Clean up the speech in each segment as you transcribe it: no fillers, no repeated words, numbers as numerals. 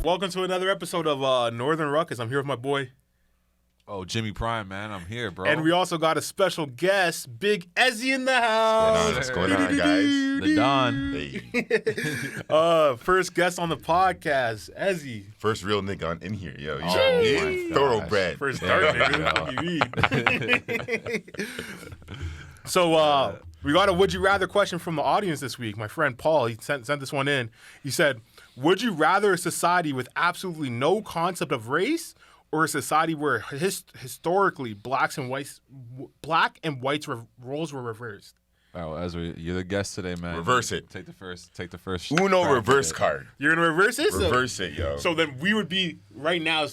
Welcome to another episode of Northern Ruckus. I'm here with my boy. Oh, Jimmy Prime, man. I'm here, bro. And we also got a special guest, Big Ezzy in the house. What's going on, guys? The Don. Hey. First guest on the podcast, Ezzy. First real nigga in here, yo. Thoroughbred. First start, nigga. So, we got a would you rather question from the audience this week. My friend Paul, he sent this one in. He said, would you rather a society with absolutely no concept of race or a society where historically black and whites roles were reversed? Oh, Ezra, you're the guest today, man. Reverse it. Take the first. Uno reverse card. You're going to reverse it? Reverse it, yo. So then we would be right now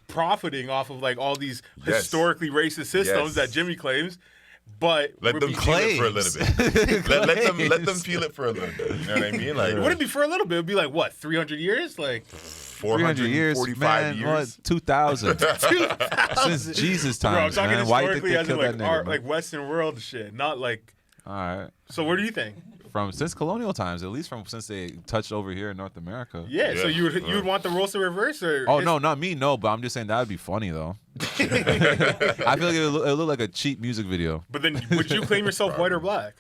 profiting off of like all these historically racist systems that Jimmy claims. But let them feel it for a little bit. let them feel it for a little bit. You know what I mean? Like, it wouldn't be for a little bit. It would be like what, 300 years? Like 400 years, 45 years. What, 2000. Since Jesus times, bro, I'm talking man. Why you think historically they as in killed like that nigga, man? like Western world shit, not like. All right. So what do you think? Since colonial times, at least since they touched over here in North America. Yeah. So you would want the roles to reverse, or? Oh no, not me. No, but I'm just saying that would be funny though. I feel like it would look like a cheap music video. But then, would you claim yourself white or black?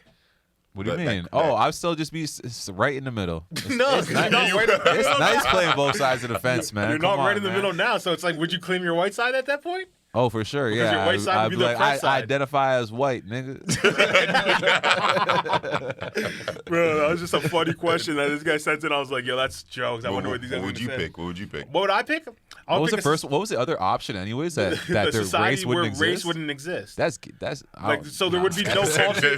What do you mean? I'd still just be right in the middle. No, it's nice playing both sides of the fence, man. You're not right in the middle now, so it's like, would you claim your white side at that point? Oh, for sure, because your white side would be the I side. identify as white, nigga. Bro, that was just a funny question that this guy sent in. I was like, yo, that's jokes. I wonder what these guys would say. What would you pick? What would I pick? What was the other option, anyways? That the society race wouldn't exist. Race wouldn't exist. That's like, so there would be no culture.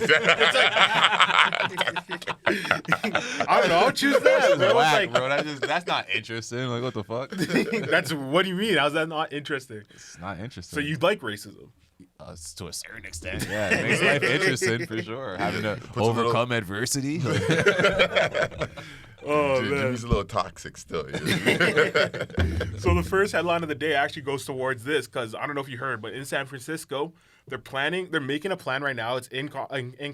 I don't know. I'll choose that. Bro. Whack, bro. That's not interesting. Like, what the fuck? That's what do you mean? How's that not interesting? It's not interesting. So you like racism? To a certain extent, yeah. It makes life interesting for sure. Having to overcome adversity. Oh, man. Jimmy's a little toxic still. So the first headline of the day actually goes towards this, because I don't know if you heard, but in San Francisco, they're making a plan right now. It's in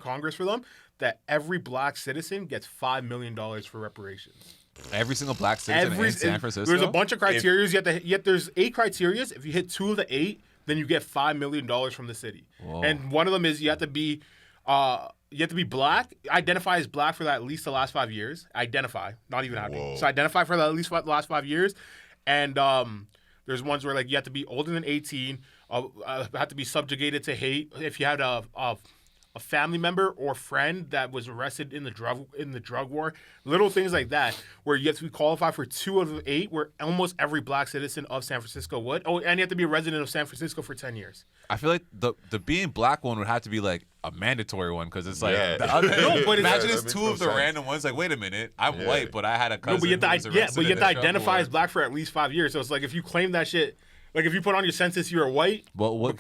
Congress for them that every black citizen gets $5 million for reparations. Every single black citizen in San Francisco? There's a bunch of criteria. There's 8 criteria. If you hit 2 of the 8, then you get $5 million from the city. Whoa. And one of them is you have to be black, identify as black for at least the last 5 years. Identify, not even have to. So identify for at least the last 5 years. And there's ones where like you have to be older than 18, have to be subjugated to hate. If you had a family member or friend that was arrested in the drug war, little things like that, where you have to be qualified for 2 of the 8, where almost every black citizen of San Francisco would. Oh, and you have to be a resident of San Francisco for 10 years. I feel like the being black one would have to be like a mandatory one, because it's like the other. But imagine it's 2 of the random ones. Like, wait a minute, I'm white, but I had a cousin. But you have to identify as black for at least 5 years. So it's like if you claim that shit, like if you put on your census you're a white. Well,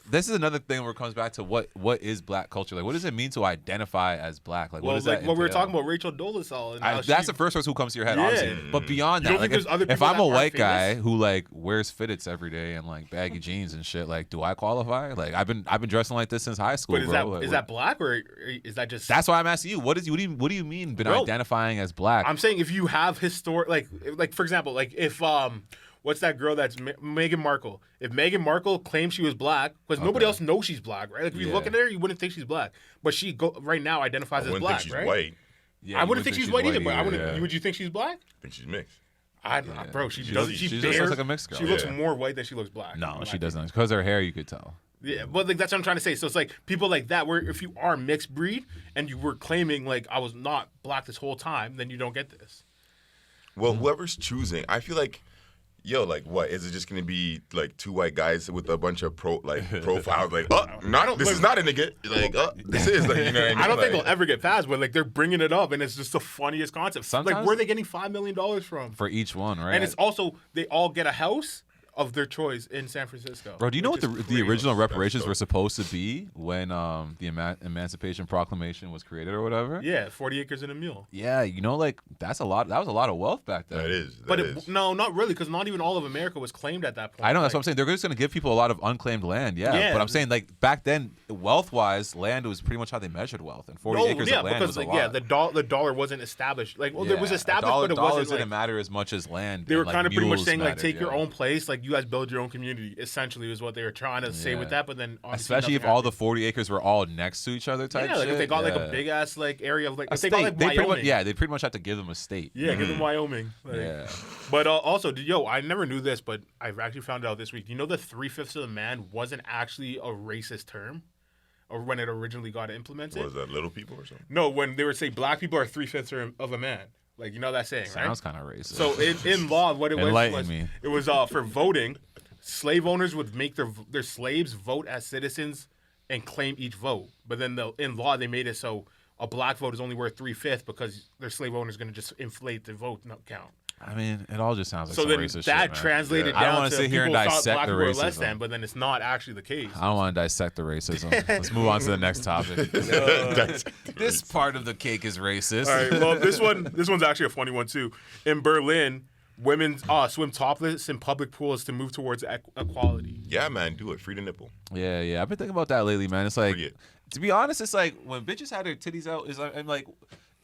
this is another thing where it comes back to what is black culture. Like, what does it mean to identify as black? Like, what does that entail? What we were talking about, Rachel Dolezal. That's the first person who comes to your head, obviously. But beyond that, like, if I'm a white guy who like wears fitteds every day and like baggy jeans and shit, like, do I qualify? Like, I've been dressing like this since high school. But is that black or is that just? That's why I'm asking you. What do you mean been identifying as black? I'm saying if you have like for example, like if what's that girl that's Meghan Markle? If Meghan Markle claims she was black, because nobody else knows she's black, right? Like if you look at her, you wouldn't think she's black, but she right now identifies as black, think she's right? White. Yeah, I wouldn't think she's white either. But I wouldn't. Would you think she's black? I think she's mixed. Bro, she looks like a mixed girl. She looks more white than she looks black. No, she doesn't. Because her hair, you could tell. Yeah, but like that's what I'm trying to say. So it's like people like that, where if you are mixed breed and you were claiming like I was not black this whole time, then you don't get this. Well, whoever's choosing, I feel like. Yo, like, what? Is it just going to be, like, 2 white guys with a bunch of profiles? Like, this is not a nigga. Like, this is, like, you know what I mean? I don't think it'll ever get passed, but, like, they're bringing it up, and it's just the funniest concept. Sometimes, like, where are they getting $5 million from? For each one, right? And it's also, they all get a house of their choice in San Francisco. Bro, do you know what the original reparations were supposed to be when the Emancipation Proclamation was created or whatever? Yeah, 40 acres and a mule. Yeah, you know, like that's a lot. That was a lot of wealth back then. That is. No, not really, because not even all of America was claimed at that point. I know, that's what I'm saying. They're just going to give people a lot of unclaimed land. Yeah, but I'm saying like back then, wealth-wise, land was pretty much how they measured wealth, and 40 acres of land was a lot. Yeah, the dollar wasn't established. Like, well, it was established, but it wasn't. Didn't matter as much as land. They were kind of pretty much saying like, take your own place, like you guys build your own community. Essentially, is what they were trying to say with that. But then, especially if all the 40 acres were all next to each other, type. Yeah, like shit. If they got like a big ass like area of like, if they got like Wyoming. They pretty much have to give them a state. Yeah, give them Wyoming. Like, yeah. But also, I never knew this, but I've actually found out this week. You know, the 3/5 of the man wasn't actually a racist term, or when it originally got implemented. Was that little people or something? No, when they would say black people are 3/5 of a man. Like, you know that saying, right? Sounds kind of racist. So in law, what it was for voting, slave owners would make their slaves vote as citizens and claim each vote. But then in law, they made it so a black vote is only worth 3/5 because their slave owner is going to just inflate the vote count. I mean, it all just sounds like so some then racist that shit, man. translated down I don't want to to sit here and dissect the racism. Less than, but then it's not actually the case. I don't want to dissect the racism. Let's move on to the next topic. This part of the cake is racist. All right. Well, this one's actually a funny one too. In Berlin, women swim topless in public pools to move towards equality. Yeah, man, do it. Free the nipple. Yeah. I've been thinking about that lately, man. It's like, to be honest, it's like when bitches had their titties out. I'm like.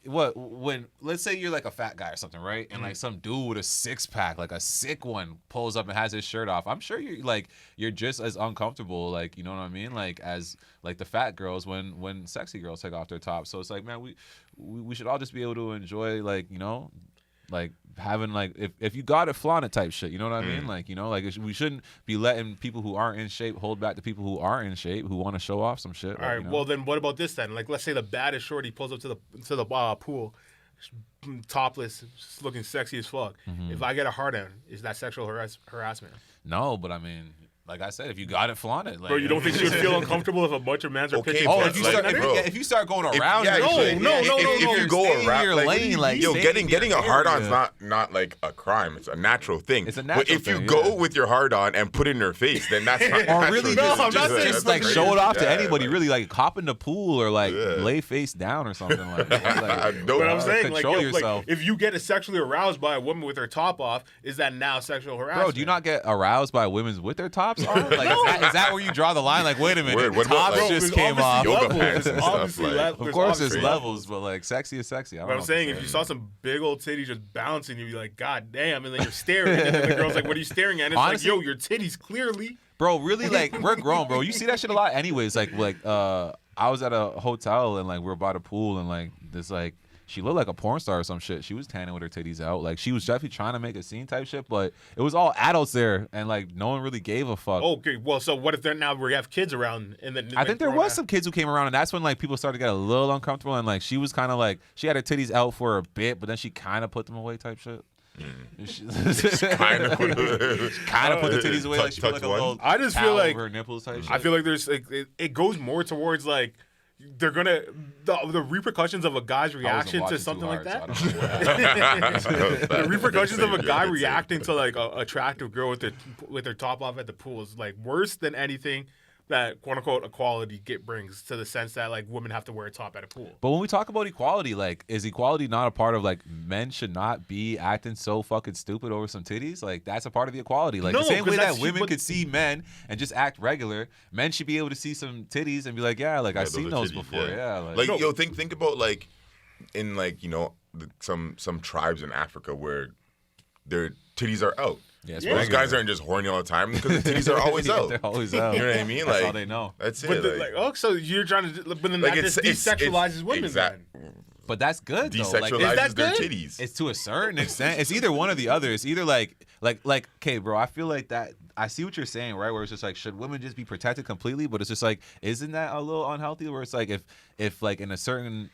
When let's say you're like a fat guy or something, right? And like some dude with a 6-pack, like a sick one, pulls up and has his shirt off. I'm sure you're just as uncomfortable, like, you know what I mean, like as like the fat girls when sexy girls take off their tops. So it's like, man, we should all just be able to enjoy, like, you know, like having like if you got it, flaunt it type shit. You know what I mean? Like, you know, like we shouldn't be letting people who aren't in shape hold back the people who are in shape who want to show off some shit. All right. You know? Well, then what about this then? Like, let's say the baddest shorty pulls up to the pool, topless, just looking sexy as fuck. Mm-hmm. If I get a hard on, is that sexual harassment? No, but I mean. Like I said, if you got it, flaunt it. Like, bro, you don't think she would feel uncomfortable if a bunch of mans are pitching? Oh, if you start going around, if you go around your lane, like getting a hard on's not like a crime. It's a natural thing. It's a natural thing. But if you go with your hard on and put it in her face, then that's not. Or really, just like show it off to anybody. Really, like hop in the pool or like lay face down or something like that. But I'm saying, control yourself. If you get sexually aroused by a woman with her top off, is that now sexual harassment? Bro, do you not get aroused by women with their tops on? Like, is that where you draw the line? Like, wait a minute, tops just came off. Of course, there's levels, but like, sexy is sexy. But I'm saying, if you saw some big old titty just bouncing, you'd be like, God damn, and then you're staring, and then the girl's like, what are you staring at? And it's honestly, like, yo, your titties clearly. Bro, really, like, we're grown, bro. You see that shit a lot, anyways. Like, I was at a hotel and like we're by the pool and like this like. She looked like a porn star or some shit. She was tanning with her titties out. Like, she was definitely trying to make a scene type shit, but it was all adults there, and, like, no one really gave a fuck. Okay, well, so what if we have kids around? And then I think there was some kids who came around, and that's when, like, people started to get a little uncomfortable, and, like, she was kind of, like, she had her titties out for a bit, but then she kind of put them away type shit. Kind of put the titties away. Like, she put, like, a little I just feel like her nipples type shit. I feel like there's, like, it goes more towards, like, they're gonna the repercussions of a guy's reaction to something like that. The repercussions of a guy reacting to like a attractive girl with their top off at the pool is like worse than anything that quote unquote equality brings, to the sense that like women have to wear a top at a pool. But when we talk about equality, like, is equality not a part of like men should not be acting so fucking stupid over some titties? Like, that's a part of the equality. Like, the same way that women could see men and just act regular, men should be able to see some titties and be like, yeah, like, I've seen those titties before. Yeah, like yo, think about like in like, you know, some tribes in Africa where their titties are out. Yeah, those guys aren't just horny all the time because the titties are always out. They're always out. You know what I mean? That's like, all they know. That's it. But so you're trying to, but then like that just desexualizes women. Then. But that's good though. Desexualizes like, their titties. It's to a certain extent. It's either one or the other. It's either like, okay, bro. I feel like that. I see what you're saying, right? Where it's just like, should women just be protected completely? But it's just like, isn't that a little unhealthy? Where it's like, if like in a certain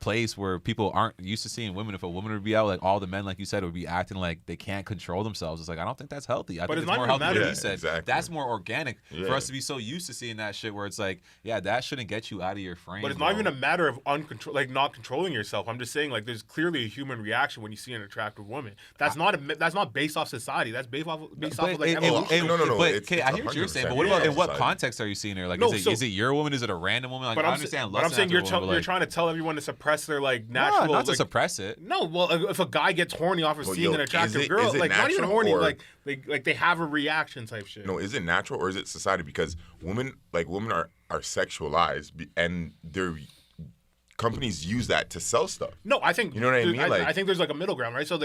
place where people aren't used to seeing women. If a woman would be out, like all the men, like you said, would be acting like they can't control themselves. It's like, I don't think that's healthy. I think it's more healthy what he said. Exactly. That's more organic for us to be so used to seeing that shit where it's like, yeah, that shouldn't get you out of your frame. But it's not even a matter of not controlling yourself. I'm just saying, like, there's clearly a human reaction when you see an attractive woman. That's not based off society. That's based off of like evolution. No. But okay, I hear what you're saying. But what about in what context are you seeing her? Like, is it your woman? Is it a random woman? Like, I understand. But I'm saying you're trying to tell everyone to suppress their like natural. No, not to suppress it. No, well, if a guy gets horny off of seeing an attractive girl, like not even horny, like they have a reaction type shit. No, is it natural or is it society? Because women are sexualized and they're companies use that to sell stuff. No, I think you know what I mean. I think there's like a middle ground, right? So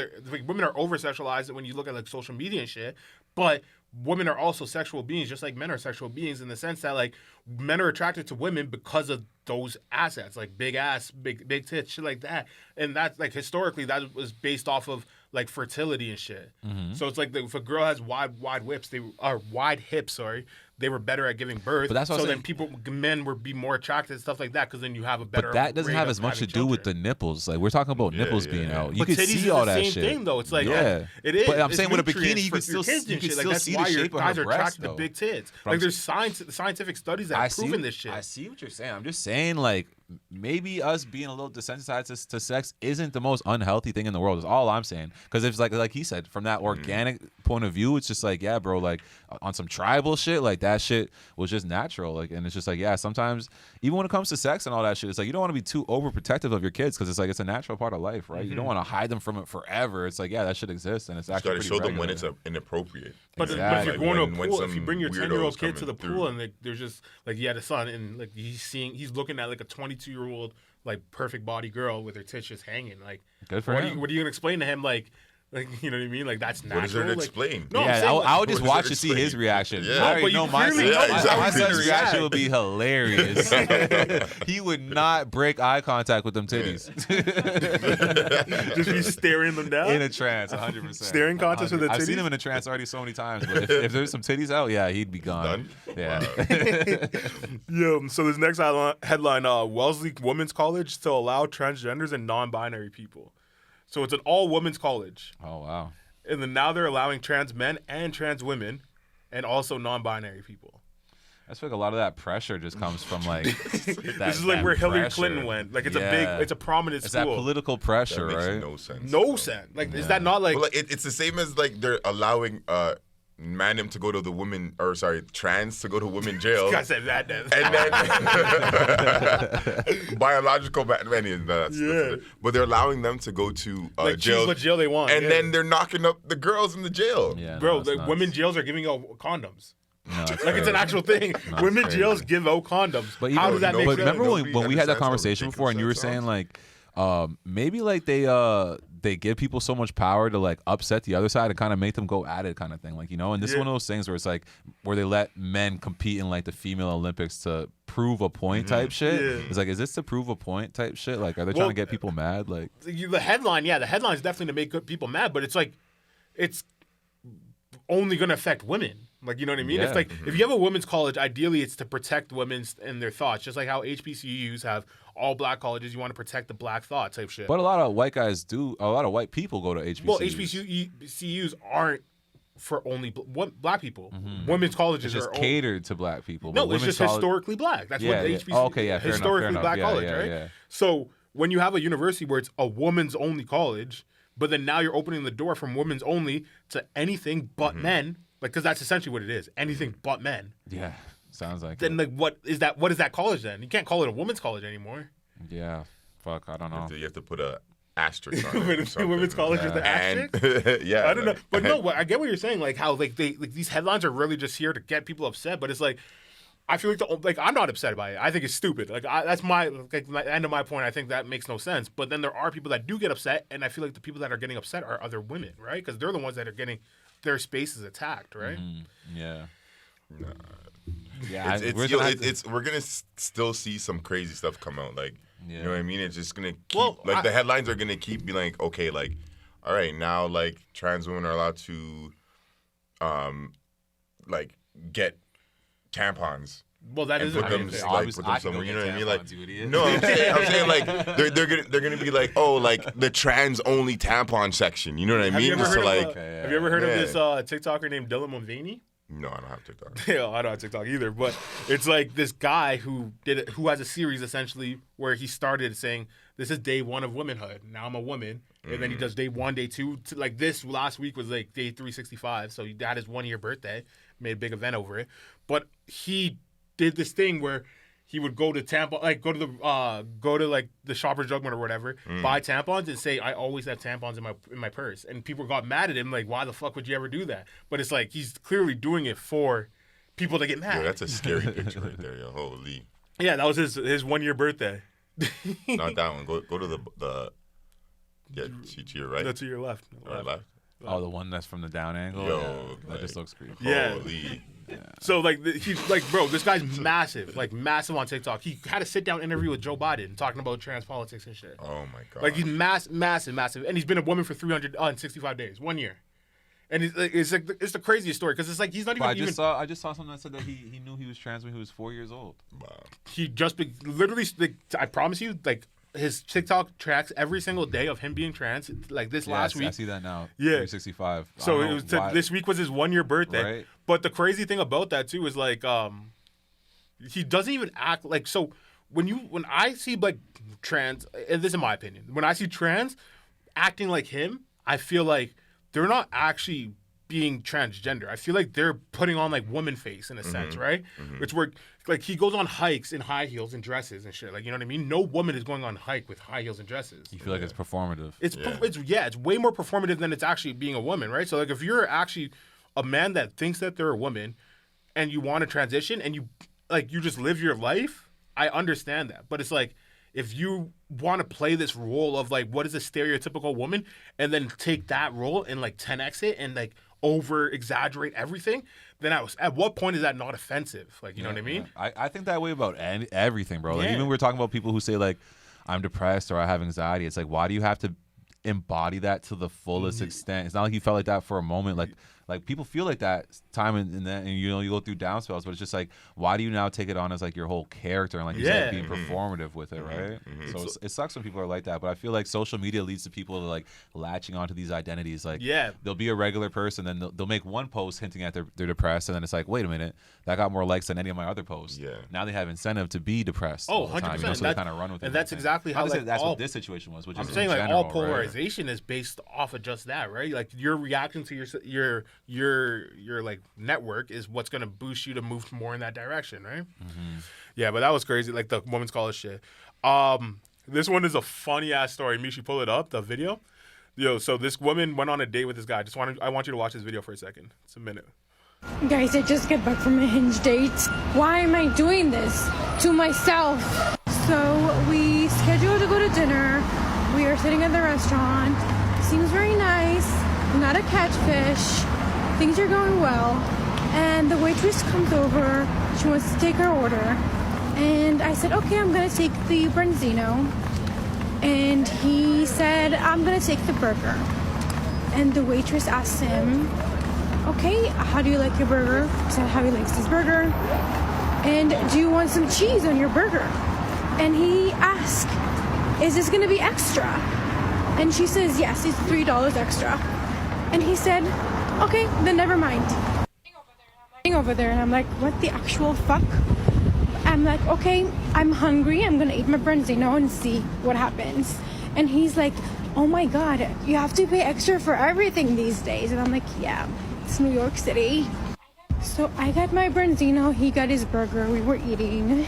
women are over sexualized when you look at like social media and shit, but women are also sexual beings, just like men are sexual beings in the sense that like men are attracted to women because of those assets, like big ass, big tits, shit like that. And that's like historically that was based off of like fertility and shit. Mm-hmm. So it's like if a girl has wide hips, they were better at giving birth. But that's what so then men would be more attracted and stuff like that because then you have a better. But that doesn't have as much to do with the nipples. Like we're talking about nipples being out. You can see all that shit. Same thing though. It's like it is. But I'm saying with a bikini, you can still see the shape of her breast. Guys are attracted to big tits. Like there's scientific studies that have proven this shit. I see what you're saying. I'm just saying like maybe us being a little desensitized to sex isn't the most unhealthy thing in the world. Is all I'm saying. Because it's like he said, from that organic point of view, it's just like bro, like on some tribal shit, like that shit was just natural. Like, and it's just like sometimes even when it comes to sex and all that shit, it's like you don't want to be too overprotective of your kids because it's like it's a natural part of life, right? Mm-hmm. You don't want to hide them from it forever. It's like that shit exists and it's actually pretty regular. Show them when it's inappropriate. But if you're going to a pool, if you bring your 10-year-old kid to the pool and like, there's just like he had a son and like he's looking at like a 22-year-old like perfect body girl with her tits just hanging, like good for him. What are you gonna explain to him like you know what I mean? Like that's natural. What is there to explain? No, I would just watch to see his reaction. Yeah. I already know my son's reaction would be hilarious. He would not break eye contact with them titties. Just be staring them down in a trance, 100%. Staring contest with the titties. I've seen him in a trance already so many times. But if there's some titties out, he'd be gone. Done? Yeah. Yo, so this next headline: Wellesley Women's College to allow transgenders and non-binary people. So it's an all-women's college. Oh, wow. And then now they're allowing trans men and trans women and also non-binary people. I feel like a lot of that pressure just comes from like this is like where Hillary Clinton went. Like it's a prominent it's school. that political pressure, that makes right? No sense. No sense. Like is that not like? Well, it's the same as like they're allowing Manim to go to the trans to go to women jail. I said that then. And then biological men. But they're allowing them to go to like jail. Choose what jail they want. And then they're knocking up the girls in the jail. Yeah, bro, the women jails are giving out condoms. No, it's an actual thing. Women jails give out condoms. But how does that make sense? But remember when we had that conversation before, and you were saying like, maybe like they give people so much power to like upset the other side and kind of make them go at it, kind of thing, like And this is one of those things where it's like where they let men compete in like the female Olympics to prove a point type shit. Yeah. It's like, is this to prove a point type shit? Like, are they trying to get people mad? Like the headline is definitely to make people mad, but it's like it's only gonna affect women. Like, you know what I mean? Yeah. It's like if you have a women's college, ideally it's to protect women and their thoughts, just like how HBCUs have all black colleges. You want to protect the black thought type shit. But a lot of white guys do. A lot of white people go to HBCUs. Well, HBCUs aren't for only black people. Mm-hmm. Women's colleges are catered to black people. No, it's just historically black. That's what the HBCU historically black college, right? Yeah. So when you have a university where it's a women's only college, but then now you're opening the door from women's only to anything but men. Like, because that's essentially what it is. Anything but men. Yeah, sounds like then, like, what is that college then? You can't call it a women's college anymore. Yeah, fuck, I don't know. You have to put a asterisk on it. Women's college with the asterisk? Yeah. I don't know. But no, I get what you're saying. Like, how like these headlines are really just here to get people upset. But it's like, I feel like I'm not upset by it. I think it's stupid. Like that's my end of my point. I think that makes no sense. But then there are people that do get upset, and I feel like the people that are getting upset are other women, right? Because they're the ones that are getting their spaces attacked, right? Mm-hmm. Yeah. Yeah, we're gonna still see some crazy stuff come out. Like, you know what I mean? It's just gonna keep the headlines are gonna keep being like, okay, like, all right, now like trans women are allowed to, like get tampons. Well, that is put a them thing. like put them somewhere. You know what I mean? Like, you idiot. no, I'm saying like they're gonna be like, oh, like the trans only tampon section. You know what I mean? Have you ever heard of this TikToker named Dylan Mulvaney? No, I don't have TikTok. Yeah, I don't have TikTok either, but it's like this guy who has a series essentially where he started saying, "This is day 1 of womanhood. Now I'm a woman," and then he does day 1, day 2. Like this last week was like day 365, so he had his 1-year birthday, made a big event over it. But he did this thing where he would go to tampon, like go to like the Shoppers Drug Mart or whatever, buy tampons and say, "I always have tampons in my purse." And people got mad at him, like, "Why the fuck would you ever do that?" But it's like he's clearly doing it for people to get mad. Yo, that's a scary picture right there, yo. Holy. Yeah, that was his 1-year birthday. Not that one. Go to the to your right. That's to your left. Or left. Oh, the one that's from the down angle. Yo, that like, just looks creepy. Yeah. Holy. Yeah. So like he's like, bro, this guy's massive, like massive on TikTok. He had a sit down interview with Joe Biden talking about trans politics and shit. Oh my god. Like he's massive, and he's been a woman for 365 days, 1 year. And it's the craziest story because it's like he's not even. I just saw something that said that he knew he was trans when he was 4 years old. Wow. He just literally, like, I promise you, like his TikTok tracks every single day of him being trans. Like this last week, I see that now. Yeah. 365. So it was this week was his 1-year birthday. Right. But the crazy thing about that too is like he doesn't even act like, so when I see like trans, and this is my opinion, when I see trans acting like him, I feel like they're not actually being transgender. I feel like they're putting on like woman face in a sense, right? Which where like he goes on hikes in high heels and dresses and shit. Like, you know what I mean? No woman is going on hike with high heels and dresses. You feel like it's performative. It's way more performative than it's actually being a woman, right? So like if you're actually a man that thinks that they're a woman and you want to transition and you just live your life, I understand that. But it's like if you want to play this role of like what is a stereotypical woman and then take that role and like 10x it and like over exaggerate everything, then at what point is that not offensive? Like, you know what I mean? I think that way about everything, bro. Like, Yeah. even we're talking about people who say like I'm depressed or I have anxiety. It's like, why do you have to embody that to the fullest extent? It's not like you felt like that for a moment. Like people feel like that time and then, and you know, you go through down spells, but it's just like, why do you now take it on as like your whole character and like you said, being performative with it, right? So it sucks when people are like that, but I feel like social media leads to people to like latching onto these identities. Like, they'll be a regular person, then they'll make one post hinting at they're depressed, and then it's like, wait a minute, that got more likes than any of my other posts. Yeah. Now they have incentive to be depressed. Oh, all the 100%. time, you know, so they kind of run with it. And that's exactly how like, that's what this situation was. Which I'm is saying in like general, all polarization is based off of just that, right? Like your reaction to your like network is what's gonna boost you to move more in that direction, right? Yeah, but that was crazy. Like the woman's college shit. This one is a funny ass story. Mishi, pull it up, the video. Yo, so this woman went on a date with this guy. I want you to watch this video for a second. It's a minute. Guys, I just got back from a Hinge date. Why am I doing this to myself? So we scheduled to go to dinner. We are sitting at the restaurant. Seems very nice. Not a catfish. Things are going well. And the waitress comes over. She wants to take her order. And I said, okay, I'm going to take the branzino. And he said, I'm going to take the burger. And the waitress asked him, okay, how do you like your burger? He said how he likes his burger. And do you want some cheese on your burger? And he asked, is this going to be extra? And she says, yes, it's $3 extra. And he said, okay, then never mind. Over there, and I'm like, what the actual fuck? I'm like, okay, I'm hungry. I'm gonna eat my branzino and see what happens. And he's like, oh my god, you have to pay extra for everything these days. And I'm like, yeah, it's New York City. So I got my branzino, he got his burger, we were eating.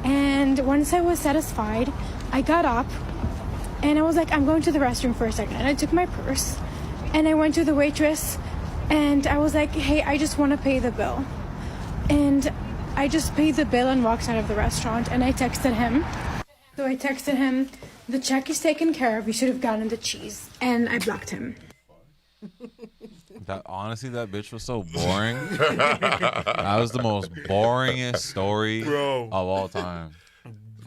And once I was satisfied, I got up and I was like, I'm going to the restroom for a second. And I took my purse and I went to the waitress and I was like, hey, I just want to pay the bill. And I just paid the bill and walked out of the restaurant, and I texted him. So I texted him, the check is taken care of, you should have gotten the cheese. And I blocked him. Honestly, that bitch was so boring. That was the most boringest story of all time.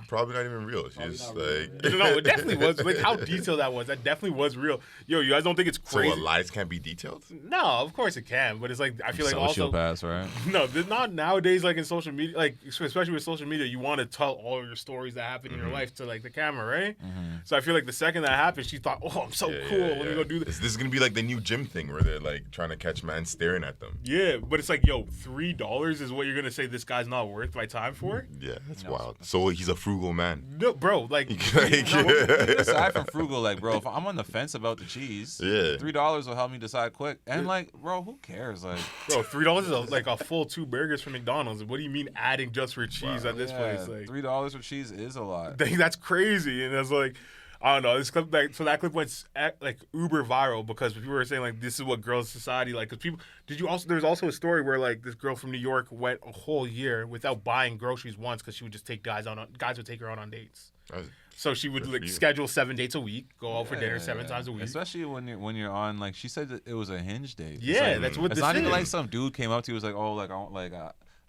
Probably not even real. She's like, No, it definitely was. Like how detailed that was. That definitely was real. Yo, you guys don't think it's crazy? So lies can't be detailed? No, of course it can. But it's like I feel like also sociopaths, right? No, there's not nowadays. Like in social media, like especially with social media, you want to tell all your stories that happen in your life to like the camera, right? So I feel like the second that happened, she thought, "Oh, I'm so cool. Let me go do this." This is gonna be like the new gym thing where they're like trying to catch man staring at them. Yeah, but it's like, yo, $3 is what you're gonna say this guy's not worth my time for? Yeah, that's wild. So he's a frugal man. No, bro, like, Aside from frugal, like, bro, if I'm on the fence about the cheese, $3 will help me decide quick. And like, bro, who cares? Like, bro, $3 is like a full 2 burgers from McDonald's. What do you mean adding just for cheese at this place? Like $3 for cheese is a lot. That's crazy. And it's like, I don't know. This clip, like, so that clip went like uber viral because people were saying like, this is what girls' society like. Because people, there's also a story where like this girl from New York went a whole year without buying groceries once because she would just take guys would take her out on dates. So she would like schedule 7 dates a week, go out for dinner 7 times a week. Especially when you're on, like, she said that it was a hinge date. Yeah, like, that's what it's this not is. even like some dude came up to you was like, oh, like I want, like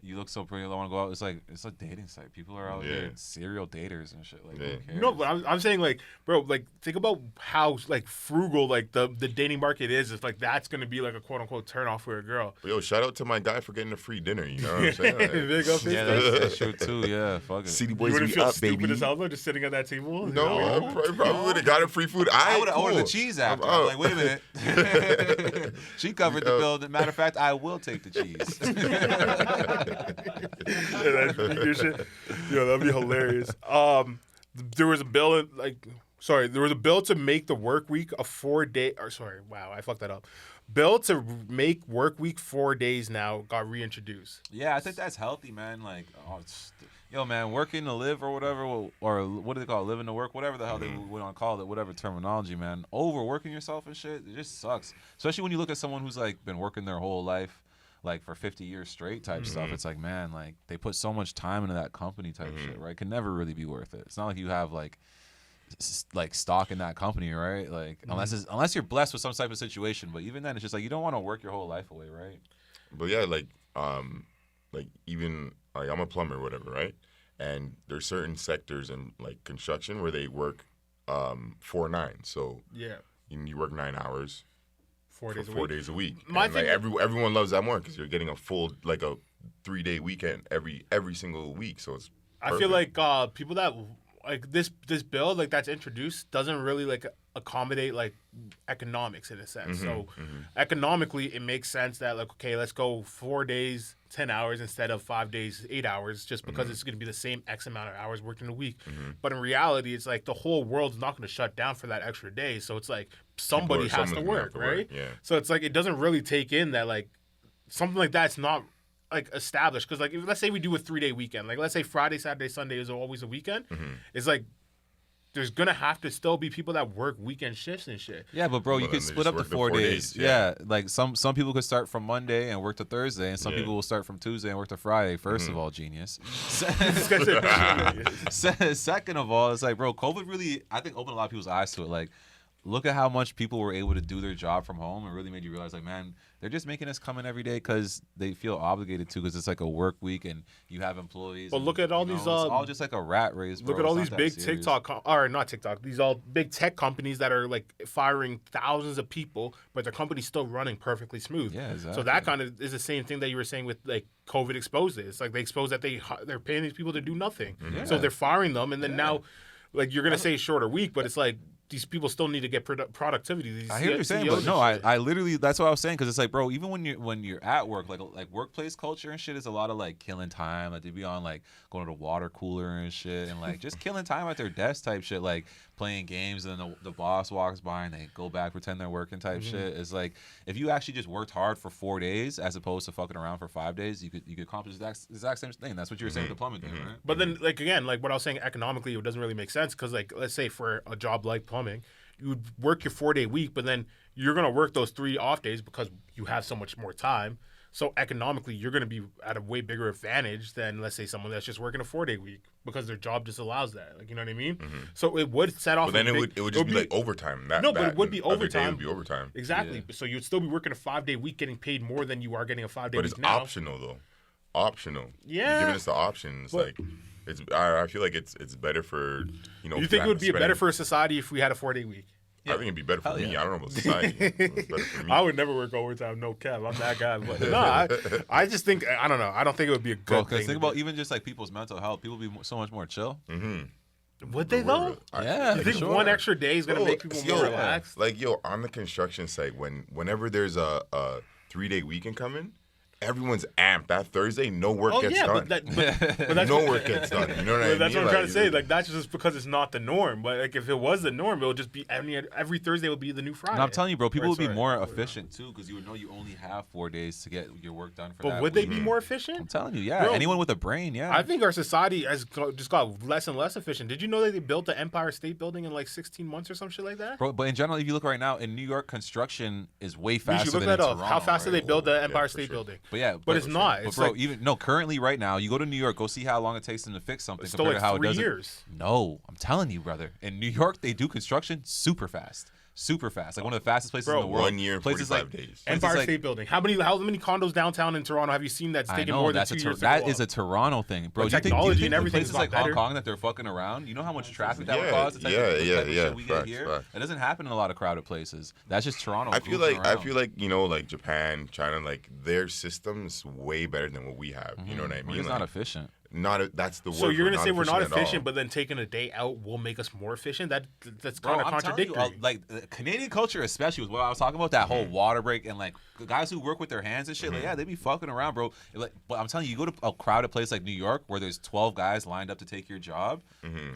you look so pretty, I want to go out. It's like it's a dating site. People are out there serial daters and shit. Like, who cares? No, but I'm saying like, bro, like think about how like frugal like the dating market is. It's like that's gonna be like a quote unquote turn off for a girl. Yo, shout out to my guy for getting a free dinner. You know what I'm saying? Like, yeah, that's true too. Yeah, fuck it. City You boys wouldn't be feel up, stupid baby. as hell though, just sitting at that table. No, I probably would have got him free food. I would have ordered the cheese after. I'm like, wait a minute. She covered the bill. Matter of fact, I will take the cheese. Yo, that'd be hilarious. There was a bill to make the work week a 4-day. Or sorry, wow, I fucked that up. Bill to make work week 4 days now got reintroduced. Yeah, I think that's healthy, man. Like, yo, man, working to live or whatever, or what do they call it? Living to work, whatever the hell they would want to call it, whatever terminology, man. Overworking yourself and shit, it just sucks. Especially when you look at someone who's like been working their whole life, like for 50 years straight type stuff. It's like, man, like they put so much time into that company type shit, right? Can never really be worth it. It's not like you have like stock in that company, right? Like unless you're blessed with some type of situation, but even then it's just like you don't want to work your whole life away, right? But yeah, like even like I'm a plumber or whatever, right? And there's certain sectors in like construction where they work 4/9. So you work 9 hours 4 days a 4 week. days a week. My and, thing like everyone loves that more because you're getting a full like a 3-day weekend every single week. So it's perfect. I feel like people that like this bill like that's introduced doesn't really like accommodate like economics in a sense. So economically, it makes sense that like okay, let's go 4 days, 10 hours instead of 5 days, 8 hours, just because it's going to be the same X amount of hours worked in a week. But in reality, it's like the whole world's not going to shut down for that extra day. So it's like somebody has to work, right? Yeah. So it's like it doesn't really take in that like something like that's not like established because like if, let's say we do a 3-day weekend, like let's say Friday, Saturday, Sunday is always a weekend. It's like there's gonna have to still be people that work weekend shifts and shit. Yeah, but bro, you could split up the 4 days. Yeah, like some people could start from Monday and work to Thursday, and some people will start from Tuesday and work to Friday. First of all, genius. Second of all, it's like, bro, COVID really, I think, opened a lot of people's eyes to it. Like, look at how much people were able to do their job from home, and really made you realize, like, man, they're just making us come in every day because they feel obligated to, because it's like a work week and you have employees. But look at all these. It's all just like a rat race. Bro. Look at all It's these not big that serious. these all big tech companies that are like firing thousands of people, but their company's still running perfectly smooth. Yeah, exactly. So that kind of is the same thing that you were saying with like COVID exposed it. It's like they exposed that they're paying these people to do nothing. So they're firing them, and then now, like you're gonna say shorter week, but it's like these people still need to get productivity. I hear what you're saying, but no, I literally, that's what I was saying, because it's like, bro, even when you're at work, like workplace culture and shit is a lot of like killing time. Like they be on like going to the water cooler and shit, and like just killing time at their desk type shit, like playing games, and then the boss walks by and they go back, pretend they're working type shit. It's like if you actually just worked hard for 4 days as opposed to fucking around for 5 days, you could accomplish the exact same thing. That's what you were saying with the plumbing thing, right? But then, like again, like what I was saying, economically, it doesn't really make sense because, like, let's say for a job like plumbing, you would work your 4-day week, but then you're gonna work those 3 off days because you have so much more time. So economically, you're gonna be at a way bigger advantage than, let's say, someone that's just working a 4-day week because their job just allows that. Like, you know what I mean? So it would set off. But then it would just be like overtime. But it would be overtime. It would be overtime. Exactly. Yeah. So you'd still be working a 5-day week, getting paid more than you are getting a 5-day week now. But it's optional though. Optional. Yeah. You're giving us the option. It's like I feel like it's better for You think it would be better for society if we had a 4-day week? I think it'd be better for me. I don't know about society. It's better for me. I would never work overtime, no cap. I'm that guy. But no, I just think I don't know. I don't think it would be a good thing. Think about even just like people's mental health. People would be so much more chill. Would they though? Yeah, you think one extra day is gonna make people more relaxed? Like on the construction site, whenever there's a 3-day weekend coming, everyone's amped. That Thursday, no work gets done. But that's no work gets done. You know what I mean? That's what I'm trying to say. Like that's just because it's not the norm. But like if it was the norm, it would just be every Thursday would be the new Friday. And I'm telling you, bro, people would be more efficient too because you would know you only have 4 days to get your work done for that. But would they be more efficient? I'm telling you, yeah. Bro, anyone with a brain, yeah. I think our society has just got less and less efficient. Did you know that they built the Empire State Building in like 16 months or some shit like that? Bro, but in general, if you look right now in New York, construction is way faster than in Toronto. How fast did they build the Empire State Building? But it's not. But bro, currently right now, you go to New York, go see how long it takes them to fix something compared to how it does. 3 years. No, I'm telling you, brother. In New York, they do construction super fast. Super fast, like one of the fastest places in the world. 1 year and 45 days. Empire State Building. How many condos downtown in Toronto have you seen that's taken more than 2 years? That is a Toronto thing, bro. Technology and everything. Places like Hong Kong that they're fucking around. You know how much traffic that would cause? We get here. That doesn't happen in a lot of crowded places. That's just Toronto. I feel like like Japan, China, like their system's way better than what we have. You know what I mean? It's not efficient. That's the word. So you're gonna say we're not efficient, but then taking a day out will make us more efficient? That's kind of contradictory. You, like Canadian culture, especially with what I was talking about, that whole water break and like guys who work with their hands and shit. Like, yeah, they be fucking around, bro. Like, but I'm telling you, you go to a crowded place like New York where there's 12 guys lined up to take your job.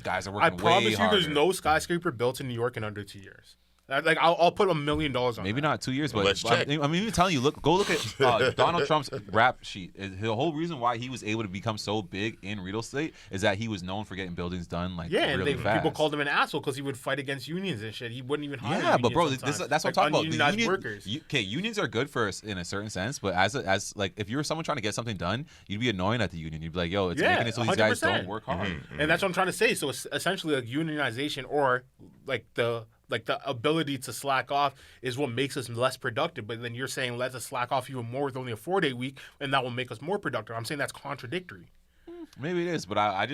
Guys are working way harder. I promise you, there's no skyscraper built in New York in under 2 years. Like I'll put $1 million on. Maybe that. Not 2 years, but let's check. I'm even telling you. Go look at Donald Trump's rap sheet. The whole reason why he was able to become so big in real estate is that he was known for getting buildings done really fast. People called him an asshole because he would fight against unions and shit. He wouldn't even hire. Yeah, but bro, that's what I'm talking about. Unionized workers. Unions are good for us in a certain sense, but as like if you were someone trying to get something done, you'd be annoying at the union. You'd be like, yo, it's making it so these guys don't work hard. And that's what I'm trying to say. So it's essentially like unionization or like the ability to slack off is what makes us less productive. But then you're saying let us slack off even more with only a 4-day week, and that will make us more productive. I'm saying that's contradictory. Maybe it is, but I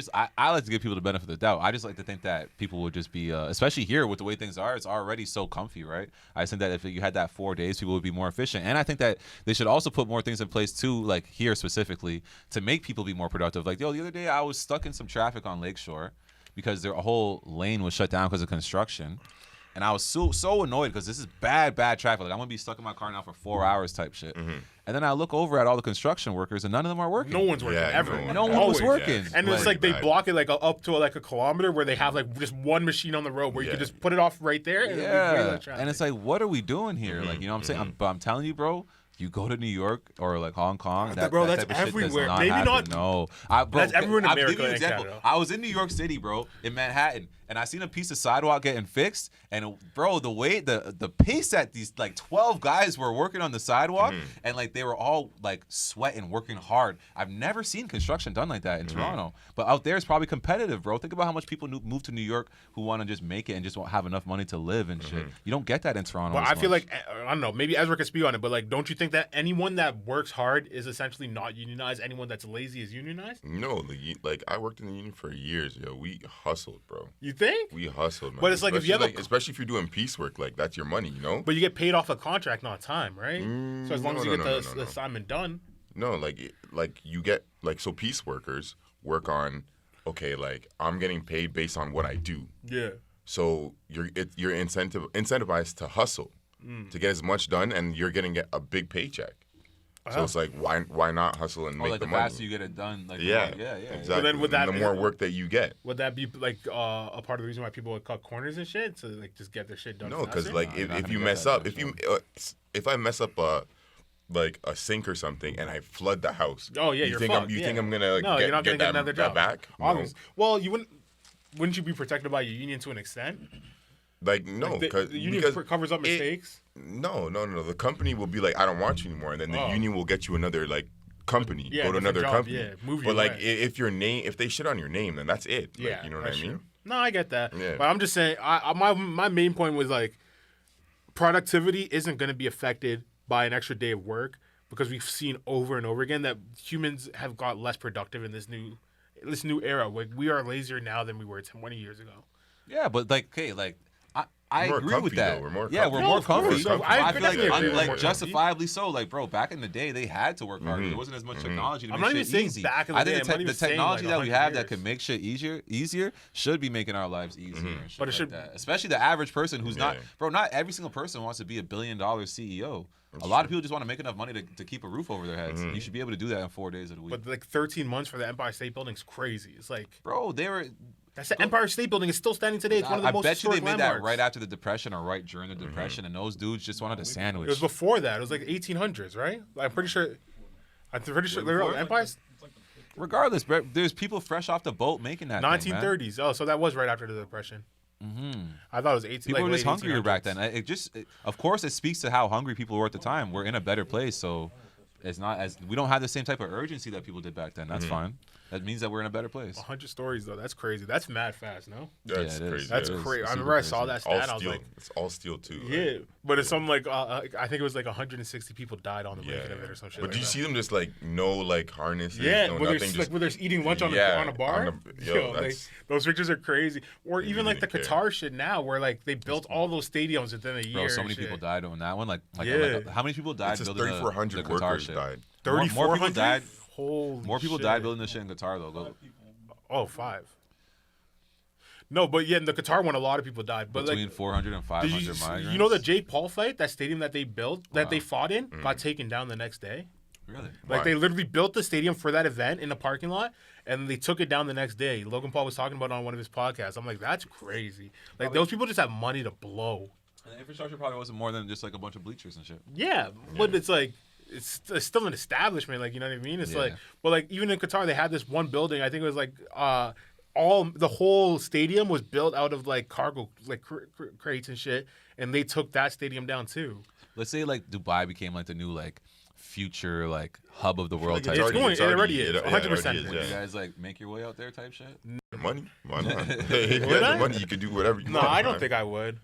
like to give people the benefit of the doubt. I just like to think that people would just be, especially here with the way things are, it's already so comfy, right? I just think that if you had that 4 days, people would be more efficient. And I think that they should also put more things in place too, like here specifically, to make people be more productive. Like, the other day I was stuck in some traffic on Lakeshore because a whole lane was shut down because of construction. And I was so annoyed because this is bad traffic. Like, I'm going to be stuck in my car now for 4 hours type shit. And then I look over at all the construction workers, and none of them are working. No one's working ever. No one was working. And it's like they block it like up to like a kilometer where they have like just one machine on the road where you can just put it off right there. And and it's like, what are we doing here? Like, you know what I'm saying? But I'm telling you, bro. You go to New York or like Hong Kong, that's everywhere. Maybe not. No, bro, that's everywhere in America. I'll give you an example. I was in New York City, bro, in Manhattan, and I seen a piece of sidewalk getting fixed. And bro, the way the pace that these like 12 guys were working on the sidewalk, and like they were all like sweating, working hard. I've never seen construction done like that in Toronto. But out there, it's probably competitive, bro. Think about how much people move to New York who want to just make it and just won't have enough money to live and shit. You don't get that in Toronto. Well, I feel like I don't know. Maybe Ezra can speak on it, but like, don't you think that anyone that works hard is essentially not unionized? Anyone that's lazy is unionized? No, like I worked in the union for years, yo. We hustled, bro. You think? We hustled, man. But it's like if you have especially if you're doing piecework, like that's your money, you know. But you get paid off a contract, not time, right? So as long as you get the assignment done. No, like you get so piece workers work on, okay, like I'm getting paid based on what I do. Yeah. So you're incentivized to hustle. To get as much done, and you're getting a big paycheck. So it's like, why not hustle and make like the money? The faster you get it done, like exactly. So then would that the more work that you get, would that be like a part of the reason why people would cut corners and shit to like just get their shit done? No, because like if you mess up, if I mess up like a sink or something and I flood the house, you're fucked. You think I'm gonna you're not gonna get another job back? No. Well, wouldn't you be protected by your union to an extent? Like no, the union covers up mistakes. No. The company will be like, I don't want you anymore, and then the union will get you another like company. Go to another company. Yeah, move but like if they shit on your name, then that's it. Like, Yeah, you know what I mean? True. No, I get that. Yeah. But I'm just saying, my main point was like, productivity isn't going to be affected by an extra day of work because we've seen over and over again that humans have got less productive in this new era. Like we are lazier now than we were 20 years ago. Yeah, but like, okay, like I More agree comfy, with that. though. We're more yeah, comfy. we're No, more of course. comfy. So I I feel definitely agree like more justifiably so. Like, bro, back in the day, they had to work harder. There wasn't as much technology to I'm make not even shit saying easy. back in the I day. think I'm not even the saying, technology like, that we 100 have that years. can make shit easier should be making our lives easier. And shit But it like should- that. Especially the average person who's not, Yeah. bro. Not every single person wants to be $1 billion CEO. A lot of people just want to make enough money to keep a roof over their heads. You should be able to do that in 4 days of the week. But like 13 months for the Empire State Building is crazy. It's like Bro, they were. that's the Empire State Building is still standing today. It's one of the I most bet you they historic made landmarks. that right after the Depression or right during the Depression, and those dudes just wanted a sandwich. It was before that. It was like 1800s, right? I'm pretty sure. They were Empire Regardless, bro, there's people fresh off the boat making that. 1930s. Oh, so that was right after the Depression. I thought it was 18. People were like just late hungrier 1800s. back then. Of course, it speaks to how hungry people were at the time. We're in a better place, so it's not as we don't have the same type of urgency that people did back then. That's fine. That means that we're in a better place. 100 stories though. That's crazy. That's mad fast, no? That's Yeah, it is. crazy. That's It is. crazy. I super remember I crazy. saw that All stat. I was steel. like, It's all steel too. Right? yeah. But it's something like I think it was like 160 people died on the making of it or some shit. But like do you that. see them just like no like harnesses? Yeah, no where nothing. they're like eating lunch on Yeah, a bar. yo, like, that's- those pictures are crazy. Or even like the even Qatar shit now, where like they built all those stadiums within a year. Bro, so and many shit. people died on that one. Like Yeah. how many people died It's just building the 3,400 Qatar workers shit? died. More people 3,400? died. Holy More people shit. died building this shit in Qatar though. Oh, 5. No, but yeah, in the Qatar one, a lot of people died. But Between like, 400 and 500 migrants. you know the Jake Paul fight, that stadium that they built, that they fought in, got taken down the next day. Really? Like Why? they literally built the stadium for that event in the parking lot, and they took it down the next day. Logan Paul was talking about it on one of his podcasts. I'm like, that's crazy. Like those people just have money to blow. And the infrastructure probably wasn't more than just like a bunch of bleachers and shit. Yeah, but it's like it's still an establishment. Like you know what I mean? It's like, but like even in Qatar, they had this one building. I think it was like the whole stadium was built out of like cargo like crates and shit, and they took that stadium down too. Let's say like Dubai became like the new like future like hub of the world Like, type. It's going. It already it is. already 100%. is, Would yeah. you guys like make your way out there type shit? Money? Why not? Hey, if you Would have I? the money, you could do whatever you No, want. I don't man. think I would.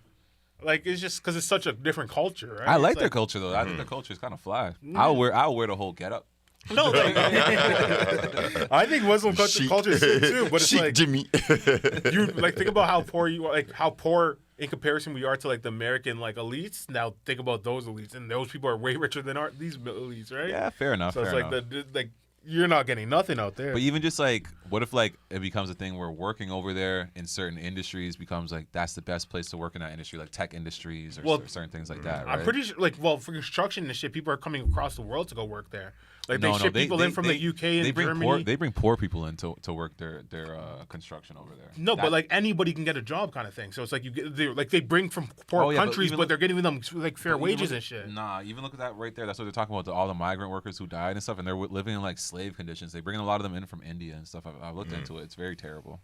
Like it's just because it's such a different culture, right? I like It's their culture though. I think Mm. their culture is kind of fly. I'll wear the whole getup. No, like, I think Muslim Chic. culture is sick too, but it's Chic like Jimmy. you like think about how poor you are, like how poor in comparison we are to like the American like elites. Now think about those elites, and those people are way richer than these elites, right? Yeah, fair enough. So it's fair like enough. like you're not getting nothing out there. But even just like, what if like it becomes a thing where working over there in certain industries becomes like that's the best place to work in that industry, like tech industries or Well, certain things like that. Right? I'm pretty sure, like, well, for construction and shit, people are coming across the world to go work there. Like they No, ship people in from the UK and they bring Germany. they bring poor people in to work their construction over there. No, That- but like anybody can get a job, kind of thing. So it's like they bring from poor Oh, yeah, but countries, even but look- they're getting them like fair Even wages look- and shit. Nah, even look at that right there. That's what they're talking about. All the migrant workers who died and stuff, and they're living in like slave conditions. They bring a lot of them in from India and stuff. I've looked into it. It's very terrible.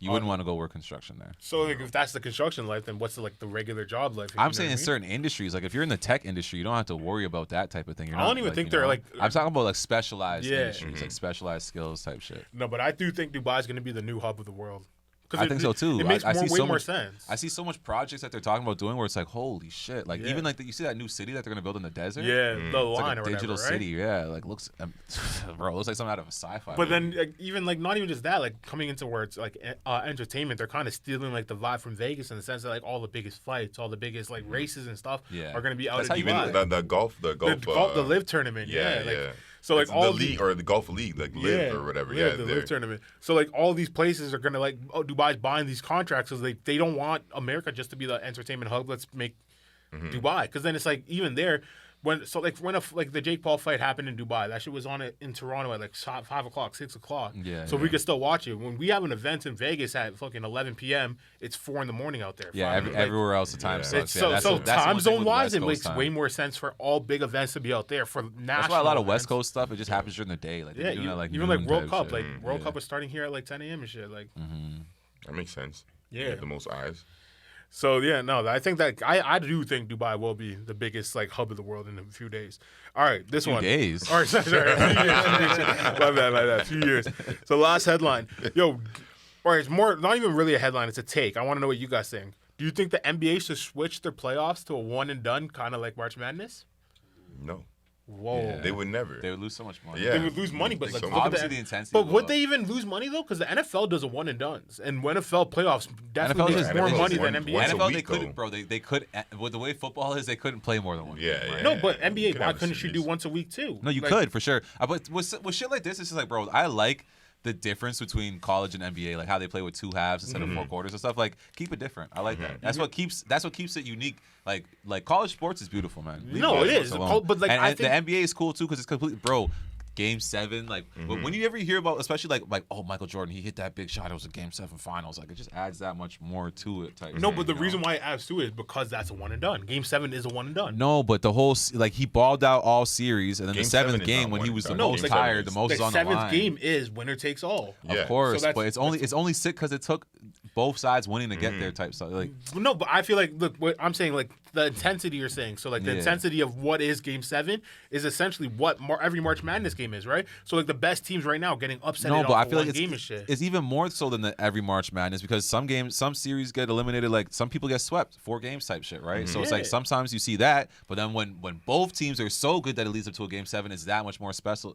You wouldn't want to go work construction there. So like if that's the construction life, then what's the regular job life? if you know I'm what saying I in mean? certain industries, like if you're in the tech industry, you don't have to worry about that type of thing. You're I don't not, even think you they're, know? like- I'm talking about like specialized Yeah. industries, like specialized skills type shit. No, but I do think Dubai is going to be the new hub of the world. I think so too. It makes I see way so more much, sense. I see so much projects that they're talking about doing where it's like, holy shit! Like Yeah. even like you see that new city that they're gonna build in the desert. Yeah, the It's line like a or whatever, digital right? city. Yeah, like looks, bro, it looks like something out of a sci-fi. But movie. then even like not even just that, like coming into where it's like entertainment, they're kind of stealing like the vibe from Vegas in the sense that like all the biggest fights, all the biggest like races and stuff Yeah. are going to be out That's in how you Dubai. Even the golf, the live tournament, yeah, like, yeah. So like It's all the league or the golf league, like live or whatever. yeah, Yeah, the there. live tournament. So like all these places are gonna like Dubai's buying these contracts because they don't want America just to be the entertainment hub. Let's make Dubai, because then it's like even there. When the Jake Paul fight happened in Dubai, that shit was on it in Toronto at like 5 o'clock, 6 o'clock. Yeah, so yeah. we could still watch it. When we have an event in Vegas at fucking 11 p.m., it's 4 in the morning out there. yeah, Like, everywhere else the time Yeah. It's sucks. Yeah, so that's the time one thing zone with wise, West it Coast makes time. way more sense for all big events to be out there for national. That's why a lot of West events. Coast stuff it just happens during the day. Like Yeah, they're doing it, like even like noon World type Cup, shit. like World Yeah. Cup is starting here at like 10 a.m. and shit. Like, That makes sense. Yeah. You get the most eyes. so yeah, no, I think that I do think Dubai will be the biggest like hub of the world in a few days. All right, this Few one. days. All right, sorry. My bad. Few years. So last headline, yo. All right, it's more not even really a headline. It's a take. I want to know what you guys think. Do you think the NBA should switch their playoffs to a one and done, kind of like March Madness? No. Whoa. Yeah. They would never. They would lose so much money. Yeah. They would lose money, but Think like so. look at Obviously the the intensity. But will would go they up. even lose money though? Because the NFL does a one and dones, and NFL playoffs definitely NFL makes just- more NFL money one- than NBA. once a NFL, week, they couldn't, though. bro. They could. With the way football is, they couldn't play more than one. Yeah, game, right? yeah. No, but You NBA, could why have a couldn't you do series. once a week too? No, you Like, could for sure. But with shit like this, it's just like, bro, I like the difference between college and NBA, like how they play with 2 halves instead of 4 quarters and stuff. Like, keep it different. I like that. That's what keeps it unique. Like college sports is beautiful, man. Leave No, college it sports is. alone. But, like, and, I and think- the NBA is cool too because it's completely, bro. Game 7, like when you ever hear about, especially like oh, Michael Jordan, he hit that big shot. It was a Game 7 finals. Like it just adds that much more to it. Type No, thing, but the you know? reason why it adds to it is because that's a one and done. Game 7 is a one and done. No, but the whole like he balled out all series, and then Game the 7 7th is game not when one he and was the done. No, most like, tired, the most the is on the 7th line. game is winner takes all. Yeah. Of course, So that's- but it's only sick because it took both sides winning to get there type stuff. Like No, but I feel like look, what I'm saying, like the intensity you're saying. So like the Yeah. intensity of what is Game 7 is essentially what every March Madness game is, right? So like the best teams right now getting upset. no, but I feel one like game and shit. it's even more so than the every March Madness because some series get eliminated. Like some people get swept 4 games type shit, right? So it's like Yeah. sometimes you see that, but then when both teams are so good that it leads up to a Game 7, it's that much more special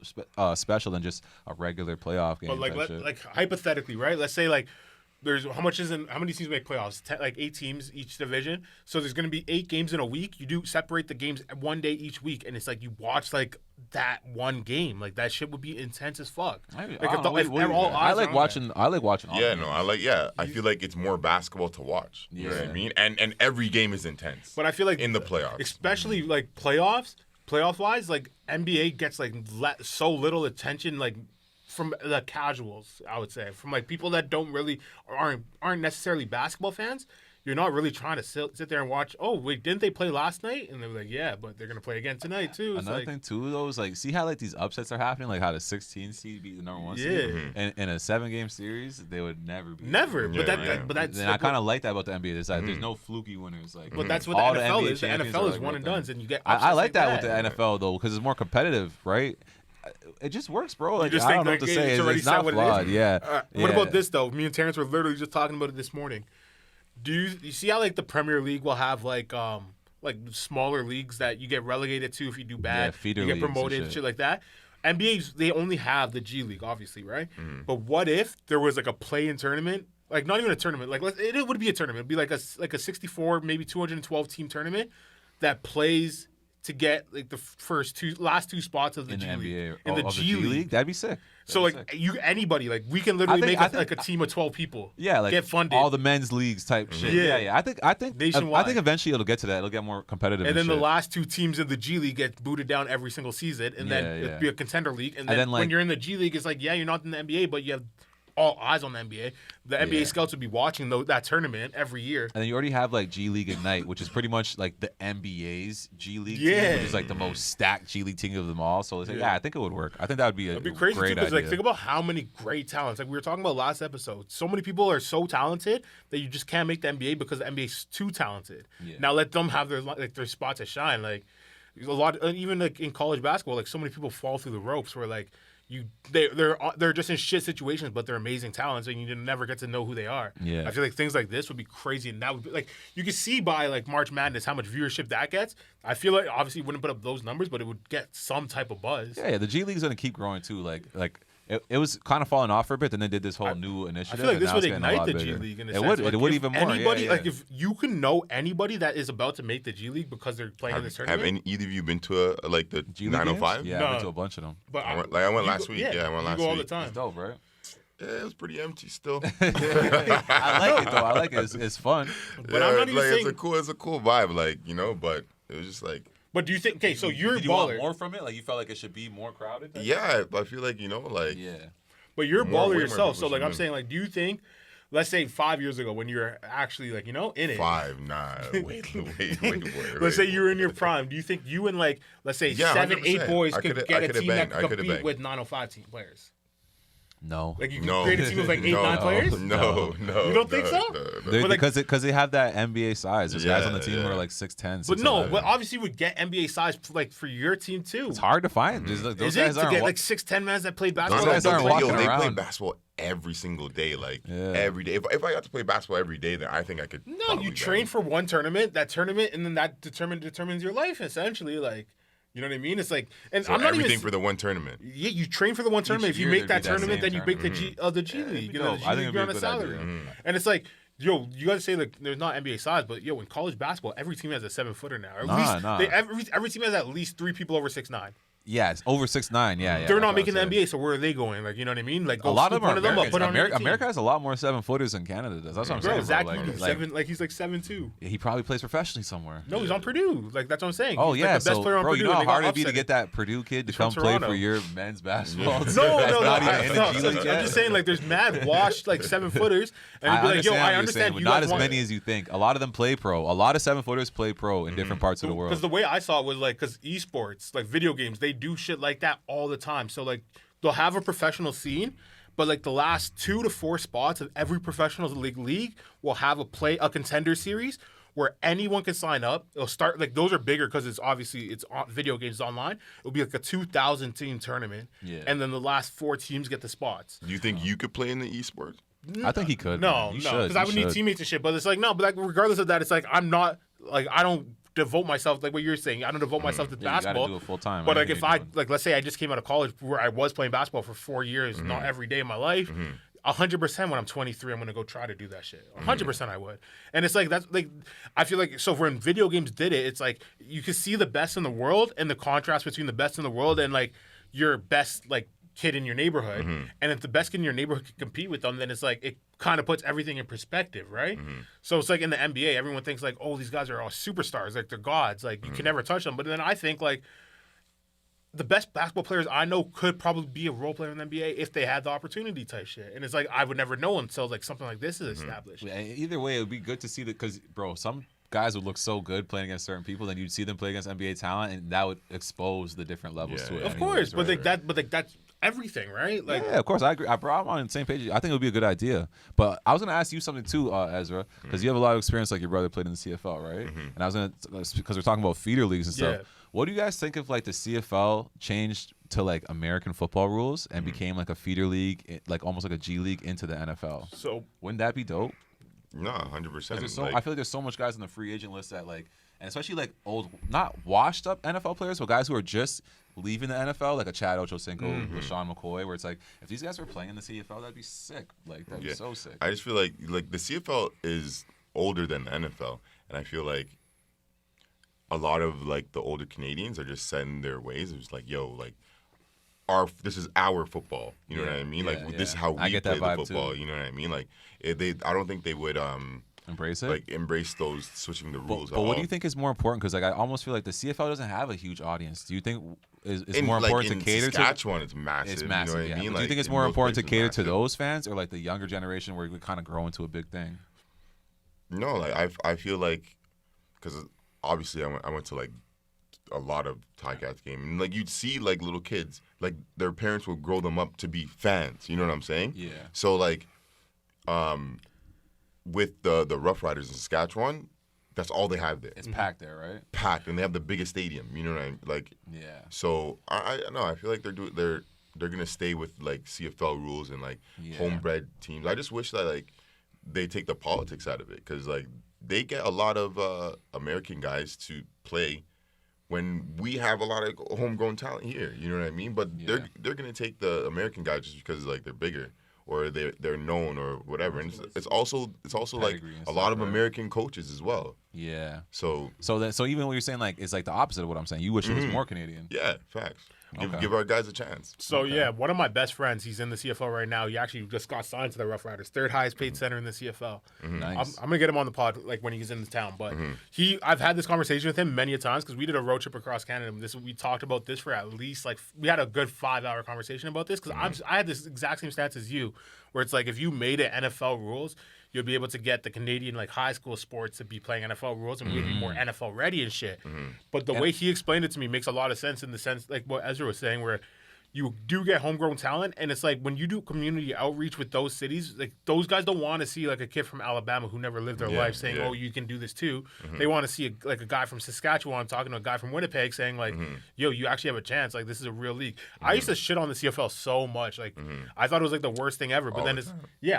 than just a regular playoff game. But like type shit. like hypothetically, right? Let's say like there's how many teams make playoffs? Like 8 teams each division. So there's gonna be 8 games in a week. You do separate the games one day each week, and it's like you watch like that one game. Like that shit would be intense as fuck. Like if all I eyes like are on watching. I like watching. All Yeah, the no, games. I like. Yeah, I feel like it's more basketball to watch. You know what I Yeah. mean? And every game is intense. But I feel like in the playoffs, especially like playoff wise, like NBA gets like so little attention, like from the casuals. I would say from like people that don't really aren't necessarily basketball fans. You're not really trying to sit there and watch. Oh wait, didn't they play last night? And they're like, yeah, but they're gonna play again tonight too. It's Another like, thing too, though, is like see how like these upsets are happening, like how the 16 seed beat the number 1 seed. Yeah. And in a 7-game series, they would never be. never. Yeah, But that, yeah. but that's. And I kind of like that about the NBA. There's like there's no fluky winners. Like, But that's what all the NFL NBA is. The champions NFL are, is like, one real and thing. dones, and you get. I upsets like that with that. the NFL though, because it's more competitive, right? It just works, bro. Like, just I think, don't know like, what to say. it's already It's not said what it flawed. is? Yeah. What Yeah. about this though? Me and Terrence were literally just talking about it this morning. Do you see how like the Premier League will have like smaller leagues that you get relegated to if you do bad, feeder you get leagues and promoted, shit. like that. NBA's they only have the G League, obviously, right? Mm-hmm. But what if there was like a play-in tournament? Like not even a tournament. Like it would be a tournament. It'd be like a 64, maybe 212 team tournament that plays to get like the last two spots of the In the G League. NBA, In the of G League. that'd be sick. So That'd like be sick. anybody, like we can literally I make think- a team of 12 people. Yeah, like get funded. all the men's leagues type shit. Yeah. Yeah. I think Nationwide. eventually it'll get to that. It'll get more competitive. and then shit. the last 2 teams in the G League get booted down every single season, and then Yeah, it'd yeah. be a contender league. And And then then, when like- you're in the G League, it's like, yeah, you're not in the NBA, but you have all eyes on the NBA. The NBA Yeah. scouts would be watching that tournament every year. And then you already have like G League Ignite, which is pretty much like the NBA's G League team, Yeah. which is like the most stacked G League team of them all. So it's like, yeah, I think it would work. I think that would be a It'd be crazy too, great because idea. like think about how many great talents. Like we were talking about last episode, so many people are so talented that you just can't make the NBA because the NBA's too talented. Yeah. Now let them have their spot to shine. Like a lot, even like in college basketball, like so many people fall through the ropes where like. They're just in shit situations, but they're amazing talents, and you never get to know who they are. Yeah. I feel like things like this would be crazy, and that would be like you can see by like March Madness how much viewership that gets. I feel like obviously it wouldn't put up those numbers, but it would get some type of buzz. Yeah, the G League's gonna keep growing too. Like it was kind of falling off for a bit, then they did this whole new I initiative. feel like and this now would it's getting a ignite lot the G bigger. League in a It sense. would. Like, It would if even more. anybody, Yeah. like if you can know anybody that is about to make the G League because they're playing in this have tournament. either of you been to the G League 905? games? Yeah, No. I've been to a bunch of them. But I went you last go- week. Yeah, I went last you go all week. the time. It's dope, right? Yeah, it was pretty empty still. I like it though. I like it. It's fun. But I'm not even saying. it's a cool vibe, but it was just like, But do you think? Okay, so you're a Did you want baller, more from it? Like you felt like it should be more crowded? yeah, I feel like Yeah. but you're a Way baller more yourself. So people like I'm should saying, like, do you think? Let's say 5 years ago when you're actually like in it. 5, nah, wait. Let's say you were in your prime. Do you think you and like let's say Yeah, 7, 8 100%. boys I could coulda- get I a coulda team that banged. I could coulda compete banged. with 905 team players? No. Like you could No. create a team with like 8, No. 9 players? No. You don't think so? They're- like- because they have that NBA size. There's guys on the Yeah, team who yeah. are like 6'10", But no, 6'11". but obviously you would get NBA size like for your team too. It's hard to find. Those Is it guys to aren't. get like 6'10" men that play basketball? Those guys that aren't play- walking They play around. basketball every single day, Yeah. every day. If I got to play basketball every day, then I think I could. No, you train for one tournament, and then that determines your life essentially. Like You know what I mean? It's like, and So I'm not everything even for the one tournament. Yeah, you train for the one tournament. If you year make there'd that be that tournament, same then you make the G tournament. League. Yeah, You know, it'd the be G dope. League, I you're think on a it'd be a good salary. idea. And it's like, yo, you guys say like there's not NBA size, but yo, in college basketball, every team has a 7-footer now. Or at least every team has at least 3 people over 6'9". Yeah, it's over 6'9". Yeah, They're not making the NBA, so where are they going? Like, you know what I mean? Like, A lot of them are Americans. put on your team. America has a lot more 7-footers than Canada does. That's what I'm saying. Zach bro. Edey, he's like 7'2". He probably plays professionally somewhere. No, he's on Purdue. Like, that's what I'm saying. Oh He's yeah, like the best player on bro, Purdue. you know how and they hard got it'd be to upset. get that Purdue kid to He's come from play Toronto. for your men's basketball. team No, that's no, not no. even in the G League I'm yet. just saying, like, there's mad washed, like, 7-footers. And I you'd be like, yo, I what you're understand saying, you but not guys as want many as you think. A lot of them play pro. A lot of 7-footers play pro in different parts of the world. Because the way I saw it was like, because esports, like video games, they do shit like that all the time. So like, they'll have a professional scene, but like the last 2 to 4 spots of every professional league will have a contender series where anyone can sign up. It'll start like those are bigger because it's video games online. It'll be like a 2,000 team tournament, and then the last 4 teams get the spots. Do you think you could play in the esports? I think he could. No, man. because I would need teammates and shit. But it's like no, but like regardless of that, it's like I'm not like I don't devote myself like what you're saying. I don't devote myself to basketball. You gotta do it full time. But like if I like, let's say I just came out of college where I was playing basketball for 4 years, not every day of my life. 100% when I'm 23, I'm gonna go try to do that shit. 100% I would. And it's like that's like I feel like so when video games did it, it's like you can see the best in the world and the contrast between the best in the world and like your best like kid in your neighborhood. And if the best kid in your neighborhood can compete with them, then it's like it kind of puts everything in perspective, right? So it's like in the NBA, everyone thinks like, oh, these guys are all superstars, like they're gods, like you can never touch them. But then I think like the best basketball players I know could probably be a role player in the NBA if they had the opportunity type shit. And it's like I would never know until like something like this is established. Yeah, either way, it would be good to see that because, bro, some guys would look so good playing against certain people, then you'd see them play against NBA talent, and that would expose the different levels to it. Of course, but like that's everything, right? Like, yeah, of course, I agree. I'm on the same page. I think it would be a good idea. But I was gonna ask you something too, Ezra, because you have a lot of experience. Like your brother played in the CFL, right? And I was gonna because we're talking about feeder leagues and stuff. Yeah. What do you guys think if like the CFL changed to like American football rules and became like a feeder league, like almost like a G League into the NFL? so Wouldn't that be dope? No, 100%. I feel like there's so much guys on the free agent list that like, and especially like old, not washed up NFL players, but guys who are just leaving the NFL, like a Chad Ochocinco, LaShawn McCoy, where it's like, if these guys were playing in the CFL, that'd be sick. Like, that'd be so sick. I just feel like the CFL is older than the NFL, and I feel like a lot of like the older Canadians are just set in their ways. It's just like, yo, like this is our football. You know what I mean? Like this is how we play the football. Too. You know what I mean? Like I don't think they would embrace it, like embrace those switching the rules. But what do you think is more important? Because like I almost feel like the CFL doesn't have a huge audience. Do you think it's more important to cater to Saskatchewan? It's massive. It's massive. You know what I mean? Do you think it's more important to cater to those fans or like the younger generation where we kind of grow into a big thing? No, like I feel like because obviously I went to like a lot of Ticats game and like you'd see like little kids like their parents would grow them up to be fans. You know what I'm saying? Yeah. So like, with the Rough Riders in Saskatchewan, that's all they have there. It's packed there, right? Packed, and they have the biggest stadium. You know what I mean? Like, yeah. So I know I feel like they're gonna stay with like CFL rules and like homebred teams. I just wish that like they take the politics out of it because like they get a lot of American guys to play when we have a lot of homegrown talent here. You know what I mean? But they're gonna take the American guys just because like they're bigger or they're known or whatever. And it's also like a lot of American coaches as well. Yeah. So even what you're saying like it's like the opposite of what I'm saying. You wish it was more Canadian. Yeah, facts. Give our guys a chance. So yeah, one of my best friends, he's in the CFL right now. He actually just got signed to the Rough Riders, 3rd highest paid center in the CFL. Nice. I'm gonna get him on the pod like when he's in the town. But I've had this conversation with him many a times because we did a road trip across Canada. And we talked about this for at least like we had a good 5-hour conversation about this because I had this exact same stance as you, where it's like if you made it NFL rules, you'll be able to get the Canadian like high school sports to be playing NFL rules and we'd be more NFL ready and shit. But the way he explained it to me makes a lot of sense in the sense like what Ezra was saying, where you do get homegrown talent, and it's like when you do community outreach with those cities, like those guys don't want to see like a kid from Alabama who never lived their life saying, "Oh, you can do this too." They want to see a guy from Saskatchewan talking to a guy from Winnipeg saying like, "Yo, you actually have a chance. Like this is a real league." I used to shit on the CFL so much, like I thought it was like the worst thing ever. But then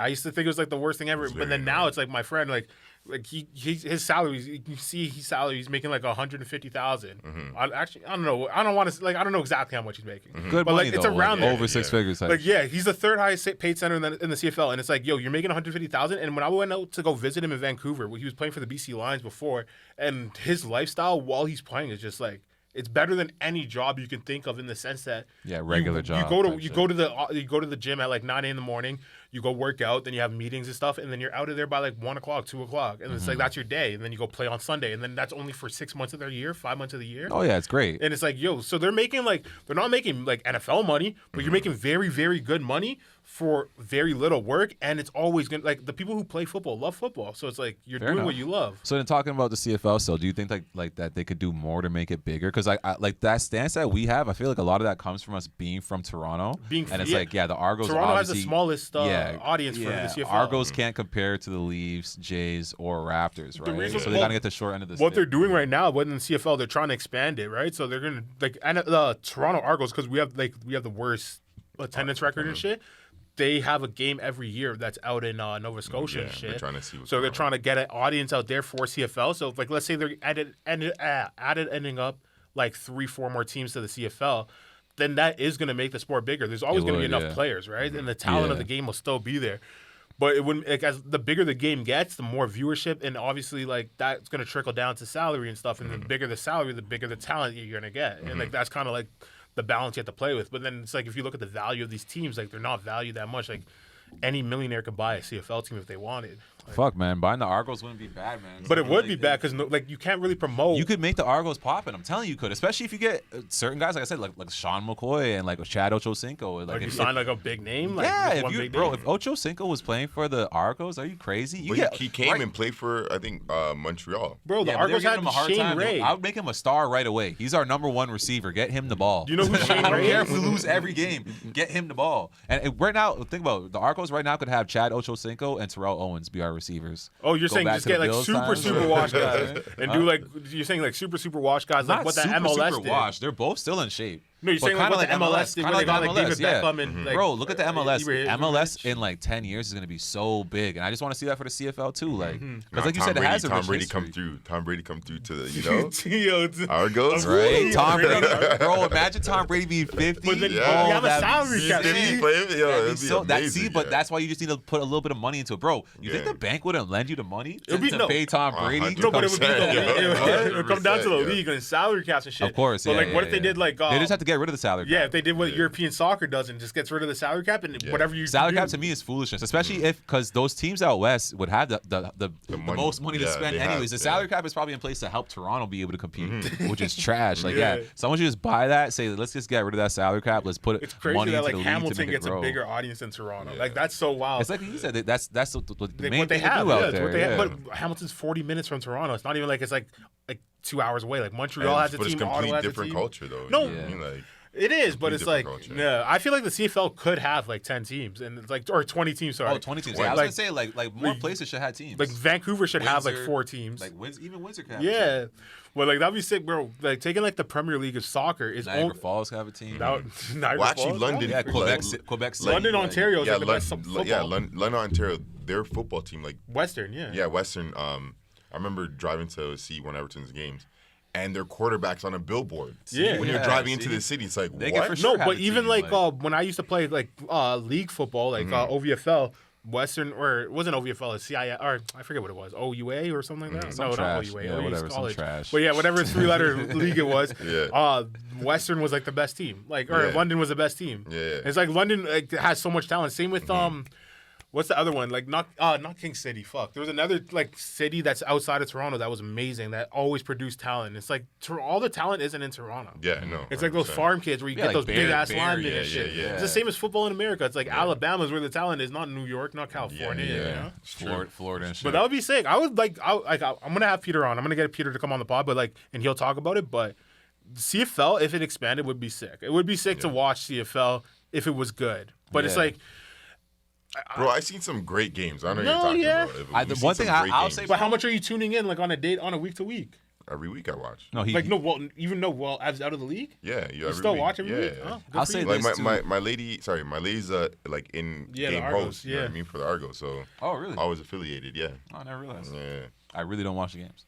I used to think it was like the worst thing ever. But then now it's like my friend, like like his salary, you see his salary, he's making like $150,000. I don't know. I don't know exactly how much he's making. Good but money, like it's though, around like, there. over six figures. Like he's the third highest paid center in the CFL, and it's like, yo, you're making $150,000. And when I went out to go visit him in Vancouver, he was playing for the BC Lions before, and his lifestyle while he's playing is just like. It's better than any job you can think of in the sense that regular job. You go to the gym at like 9 a.m. in the morning. You go work out, then you have meetings and stuff, and then you're out of there by like 1 o'clock, 2 o'clock, and it's like that's your day. And then you go play on Sunday, and then that's only for 6 months of their year, 5 months of the year. Oh yeah, it's great. And it's like, yo, so they're not making like NFL money, but you're making very, very good money for very little work, and it's always gonna like the people who play football love football, so it's like you're doing what you love. So then, talking about the CFL, so do you think like that they could do more to make it bigger? Because I like that stance that we have. I feel like a lot of that comes from us being from Toronto, and it's like the Argos. Toronto has the smallest audience for the CFL. Argos can't compare to the Leafs, Jays, or Raptors, right? So they gotta get the short end of the stick. What they're doing right now, but in the CFL, they're trying to expand it, right? So they're gonna and the Toronto Argos, because we have the worst attendance record and shit. They have a game every year that's out in Nova Scotia and shit. They're trying to see what's so they're going trying to get an audience out there for CFL. So like let's say they're ending up like 3-4 more teams to the CFL, then that is going to make the sport bigger. There's always going to be enough players, right? And the talent of the game will still be there. But it wouldn't like as the bigger the game gets, the more viewership, and obviously like that's going to trickle down to salary and stuff. And the bigger the salary, the bigger the talent you're going to get. And like that's kind of like the balance you have to play with. But then it's like if you look at the value of these teams, like they're not valued that much. Like any millionaire could buy a CFL team if they wanted. Like, fuck, man, buying the Argos wouldn't be bad, man. But it would be bad because like you can't really promote. You could make the Argos poppin'. I'm telling you, could, especially if you get certain guys, like I said, like Sean McCoy and like Chad Ochocinco. Like if you sign like a big name, like if Ochocinco was playing for the Argos, are you crazy? He came and played for I think Montreal. Bro, the Argos had Shane Ray. I would make him a star right away. He's our number one receiver. Get him the ball. You know who Shane Ray is? I don't care if we lose every game. Get him the ball. And right now, think about it. The Argos right now could have Chad Ochocinco and Terrell Owens be our receivers. Oh, you're saying just get like super wash guys and do like you're saying like super wash guys like what the MLS super did. Wash. They're both still in shape. No, you're saying like what the MLS did, where they got like David Beckham and like, bro, look at the MLS. MLS in like 10 years is gonna be so big, and I just want to see that for the CFL too, like because like you said, it has a Tom Brady history. Tom Brady come through to the Argos, right? Tom Brady, bro. Imagine Tom Brady being 50. But then you have a salary cap. But that's why you just need to put a little bit of money into it, bro. You think the bank wouldn't lend you the money to pay Tom Brady? No, but it would come down to the league and salary caps and shit. Of course, but like, what if they did like? They just have to get rid of the salary cap. Yeah, if they did what European soccer does and just gets rid of the salary cap and whatever you salary cap to me is foolishness, especially if because those teams out west would have the most money to spend anyways. The salary cap is probably in place to help Toronto be able to compete, which is trash. Like someone should just buy that, say let's just get rid of that salary cap, let's put it's crazy money that into like the league Hamilton to make gets it grow. a bigger audience than Toronto. Like that's so wild. It's like you said, that's what the main what they thing have do out there. What they have. But Hamilton's 40 minutes from Toronto. It's not even like it's like 2 hours away. Like Montreal has a team. But it's complete different culture though. No. It is, but it's like, I feel like the CFL could have like 10 teams and it's like, or 20 teams. Sorry. Oh, 20 teams. Yeah, I was gonna say like more places should have teams. Like Vancouver should have like 4 teams. Like even Windsor could have. Yeah, well, like that'd be sick, bro. Like taking like the Premier League of soccer is Niagara Falls have a team. London. Yeah, Quebec City. London, Ontario. Is like the best football. Yeah, London, Ontario. Their football team, like Western. Yeah, Western. I remember driving to see one of Everton's games. And their quarterback's on a billboard. Yeah, when you're driving into the city, it's like they what? Sure but even like when I used to play like league football, like OVFL, Western or it wasn't OVFL, it's CIF or I forget what it was, OUA or something like that. No, trash. not OUA. Yeah, whatever, some trash. But yeah, whatever 3-letter league it was. Western was like the best team, like or London was the best team. Yeah, it's like London like has so much talent. Same with what's the other one? Like not King City. Fuck. There was another like city that's outside of Toronto that was amazing that always produced talent. It's like all the talent isn't in Toronto. Yeah, no. It's like those farm kids where you get like those big ass linemen and shit. Yeah. It's the same as football in America. It's like Alabama's where the talent is, not New York, not California. You know? Florida and shit. But that would be sick. I would like. I'm gonna have Peter on. I'm gonna get Peter to come on the pod, but like, and he'll talk about it. But CFL, if it expanded, would be sick. It would be sick to watch CFL if it was good. But it's like. Bro, I've seen some great games. I know you're talking about. The one thing I'll say, but how much are you tuning in like on a week to week? every week I watch. No, as out of the league. Yeah, you still week. watch every week. Yeah. Oh, I'll say Like this my lady's like in game Argos, host. You know what I mean, for the Argos. So Oh, really? I was affiliated. Yeah. Oh, I never realized. Yeah. I really don't watch the games.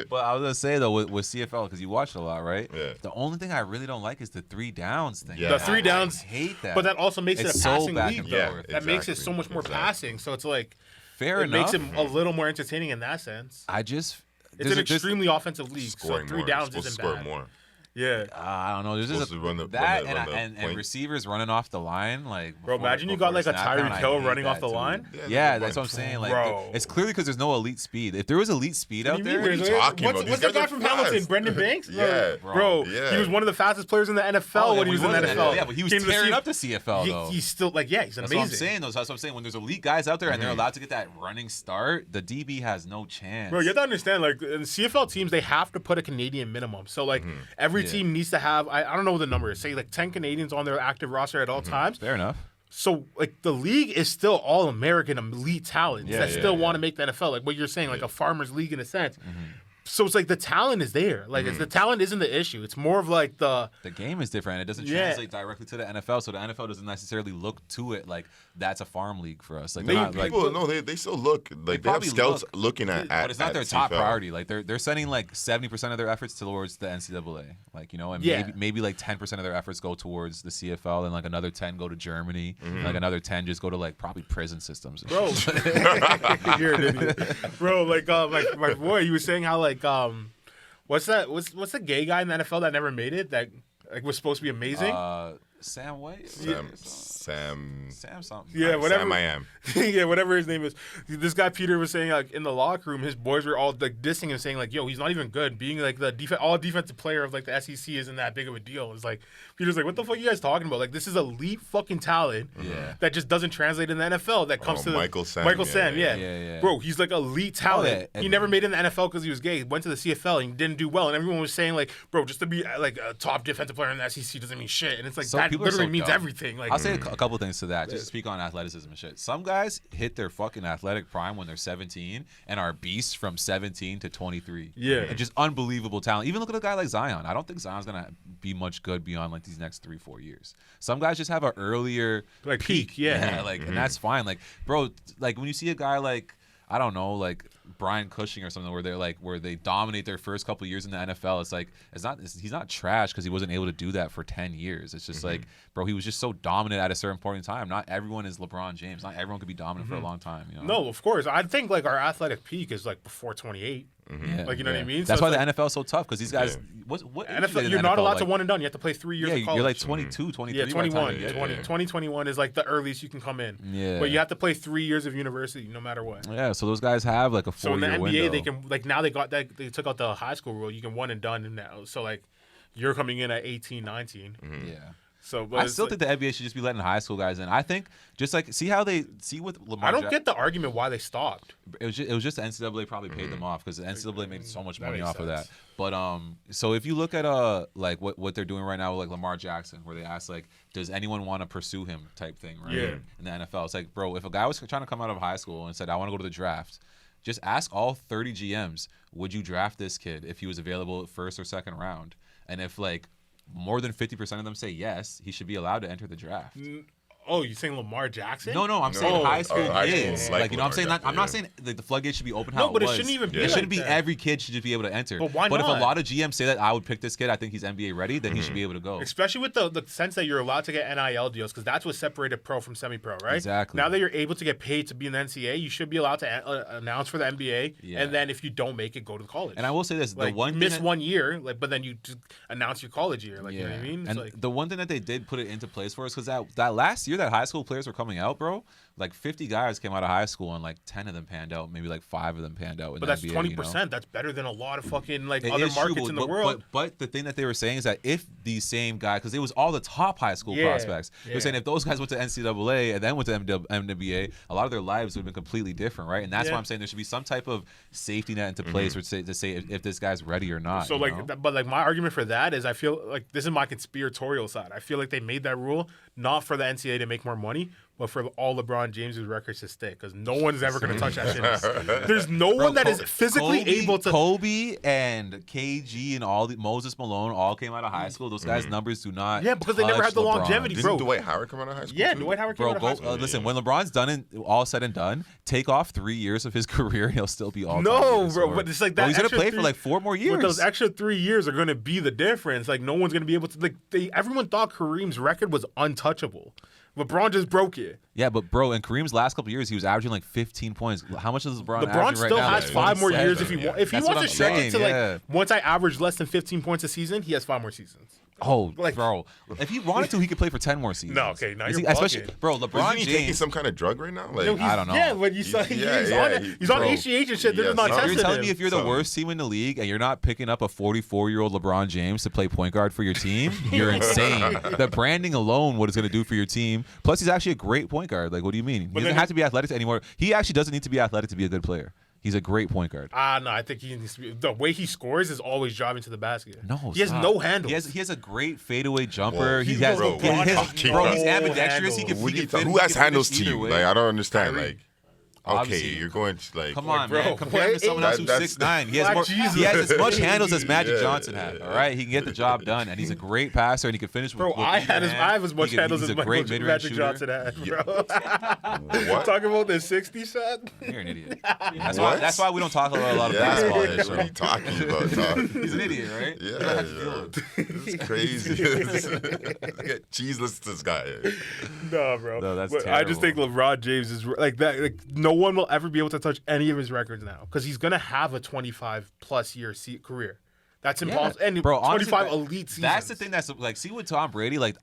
But I was gonna say though with CFL because you watch it a lot, right? Yeah. The only thing I really don't like is the 3 downs thing. Yeah. The 3 downs. I hate that. But that also makes It's it a so passing back league, and though. forth. That makes it so much more Exactly. passing. So it's like fair it enough. makes it a little more entertaining in that sense. It's It's an extremely offensive league, Scoring so 3 more. downs Supposed to isn't score bad. more. Yeah. I don't know. There's Supposed just to run the and point. receivers running off the line, like. Bro, before- imagine you before got like a snap count. Tyreek I Hill hate running that off the too. line. Yeah, that's what I'm saying. Like, Bro. it's clearly because there's no elite speed. If there was elite speed out there, What are you talking about? What's These the guys guy are from fast. Hamilton, Brendan Banks? Yeah. Bro, Yeah. he was one of the fastest players in the NFL Oh, when he was in the NFL. Yeah, but he was Came to the tearing C- up the CFL though. He's still like, yeah, he's That's amazing. what I'm saying. That's what I'm saying. When there's elite guys out there and they're allowed to get that running start, the DB has no chance. Bro, you have to understand, like, in CFL teams, they have to put a Canadian minimum. So, like, every team needs to have, I don't know what the number is, say, like, 10 Canadians on their active roster at all times. Fair enough. So, like, the league is still all American elite talents that yeah, still yeah. want to make the NFL. Like, what you're saying, like a farmer's league in a sense. So, it's like the talent is there. Like, it's the talent isn't the issue. It's more of, like, the game is different. It doesn't Yeah. translate directly to the NFL, so the NFL doesn't necessarily look to it like that's a farm league for us. Like, they're not, like, People, no, they still look like they have probably scouts look, looking at but it's not their top CFL. priority. Like they're sending like 70% of their efforts towards the NCAA. Like, you know, and Yeah. maybe like 10% of their efforts go towards the CFL, and like another 10 go to Germany, and like another 10 just go to like probably prison systems. And bro. shit. You're an idiot. Bro, like, my boy, he was saying how, like, what's the gay guy in the NFL that never made it that, like, was supposed to be amazing? Sam White? Sam something. Yeah, whatever. Sam I am. Yeah, whatever his name is. This guy Peter was saying, like, in the locker room, his boys were all like dissing him, saying like, "Yo, he's not even good. Being like the all defensive player of like the SEC isn't that big of a deal." It's like Peter's like, "What the fuck are you guys talking about? Like, this is elite fucking talent that just doesn't translate in the NFL. That comes to Michael Sam. Michael Sam, yeah. Yeah. Bro, he's like elite talent. yeah. He never made it in the NFL because he was gay. He went to the CFL and he didn't do well. And everyone was saying like, bro, just to be like a top defensive player in the SEC doesn't mean shit. And it's like So that people are literally so means dumb. everything. Like, I'll say a couple things to that, just to speak on athleticism and shit. Some guys hit their fucking athletic prime when they're 17 and are beasts from 17 to 23. Yeah. And just unbelievable talent. Even look at a guy like Zion. I don't think Zion's going to be much good beyond like these next 3-4 years. Some guys just have an earlier Like peak, yeah. like, and that's fine. Like, bro, like when you see a guy like, I don't know, like Brian Cushing or something, where they dominate their first couple of years in the NFL. It's like he's not trash because he wasn't able to do that for 10 years. It's just like, bro, he was just so dominant at a certain point in time. Not everyone is LeBron James. Not everyone could be dominant for a long time. You know? no, of course. I think like our athletic peak is like before 28. Yeah, Like, you know what I mean? That's So why it's the like- NFL is so tough because these guys. What age NFL, are they in you're the not NFL? allowed like, to one and done. You have to play 3 years Yeah, of college. you're like 22, 23. Yeah, by the 21. time you get 20, there. 2021 is like the earliest you can come in. Yeah. But you have to play 3 years of university no matter what. Yeah, so those guys have like a 4-year So in the NBA, window. they can, like, now they took out the high school rule. You can one and done now. So, like, you're coming in at 18, 19. Yeah. So, but I it's still like, think the NBA should just be letting high school guys in. I think just like see with Lamar. I don't get the argument why they stopped. It was just the NCAA probably paid them off because the NCAA made so much That money makes off of that. sense. But so if you look at like what they're doing right now with like Lamar Jackson, where they ask like, does anyone want to pursue him type thing, right? Yeah. In the NFL, it's like, bro, if a guy was trying to come out of high school and said, I want to go to the draft, just ask all 30 GMs, would you draft this kid if he was available first or second round? And if like more than 50% of them say yes, he should be allowed to enter the draft. Oh, you saying Lamar Jackson? No, I'm saying high school high school, kids. like Like, you know what I'm saying? Lamar I'm not Jackson, saying like, the floodgates should be open No, how but it was. shouldn't even be It like shouldn't be that. every kid should just be able to enter. But why But if not? a lot of GMs say that I would pick this kid, I think he's NBA ready, then he should be able to go. Especially with the sense that you're allowed to get NIL deals, because that's what separated pro from semi-pro, right? Exactly. Now that you're able to get paid to be in the NCAA, you should be allowed to announce for the NBA, Yeah. and then if you don't make it, go to college. And I will say this: like, the one you thing miss that- 1 year, like, but then you just announce your college year, like, you know what I mean? It's And like, the one thing that they did put it into place for us because that last year that high school players were coming out, bro, like 50 guys came out of high school and like 10 of them panned out, maybe like 5 of them panned out. In but the that's NBA, 20%. You know? That's better than a lot of fucking like It other is markets true, in the world. But the thing that they were saying is that if these same guys, because it was all the top high school Yeah, prospects, they yeah. were saying if those guys went to NCAA and then went to NBA, a lot of their lives would have been completely different, right? And that's why Yeah. I'm saying there should be some type of safety net into place to say if this guy's ready or not. So you like, know? but like my argument for that is I feel like this is my conspiratorial side. I feel like they made that rule not for the NCAA to make more money, but for all LeBron James' records to stick, because no one's ever going to touch that shit. There's no one that is physically able to. Kobe and KG and Moses Malone all came out of high school. Those guys' numbers do not. Yeah, because they never had the LeBron. longevity, Didn't bro. Dwight Howard come out of high school? Yeah, too? Dwight Howard came out of high school. Listen, when LeBron's done it, all said and done, take off 3 years of his career, he'll still be all. No, bro, but it's like that. He's gonna play for like 4 more years. But those extra 3 years are going to be the difference. Like no one's going to be able to. Like everyone thought Kareem's record was untouchable. LeBron just broke it. Yeah, but bro, in Kareem's last couple of years, he was averaging like 15 points. How much is LeBron? LeBron still has 5 more years if he wants. If he That's wants what to I'm stretch saying, it to yeah. like once I average less than 15 points a season, he has 5 more seasons. Oh, Like- bro, if he wanted to, he could play for 10 more seasons. No, okay, now Is you're he- especially, bugging. bro. Isn't LeBron he taking James. some kind of drug right now? Like, No, he's- I don't know. Yeah, when you saw he's on bro. HGH and shit, they're Yes, not no. testing You're telling me him. if you're the So- worst team in the league and you're not picking up a 44-year-old LeBron James to play point guard for your team, you're insane. The branding alone, what it's going to do for your team. Plus, he's actually a great point guard. Like, what do you mean? He doesn't then- have to be athletic anymore. He actually doesn't need to be athletic to be a good player. He's a great point guard. No, I think he needs to be. The way he scores is always driving to the basket. No, he has stop. no handles. He has a great fadeaway jumper. Whoa, he he's has, bro, he has- talking bro, about he's no ambidextrous. He can, handles. he can fin- Who he has can handles finish to either you? way. Like, I don't understand. Kyrie. Like, okay, Obviously. you're going to like. Come on, bro, man. Compare him to someone else who's that's- 6'9". He has Like more. Jesus. He has as much handles as Magic Yeah, Johnson had. All right, he can get the job done, and he's a great passer, and he can finish. Bro, with I either hand. have as much He can- handles he's as a great Magic mid-range Johnson shooter. had, bro. What? Talking about the 60 shot. You're an idiot. That's What? why we don't talk about a lot of Yeah, basketball. on what this are show. you talking about, dog? He's an idiot, right? Yeah, You don't have to deal with it. it's crazy. Get cheeseless this guy. No, bro. No, that's But I just think terrible. LeBron James is like that. Like no one will ever be able to touch any of his records now because he's gonna have a 25+ year career. That's impossible. And Bro, honestly, 25 elite seasons. That's the thing that's like, see with Tom Brady, like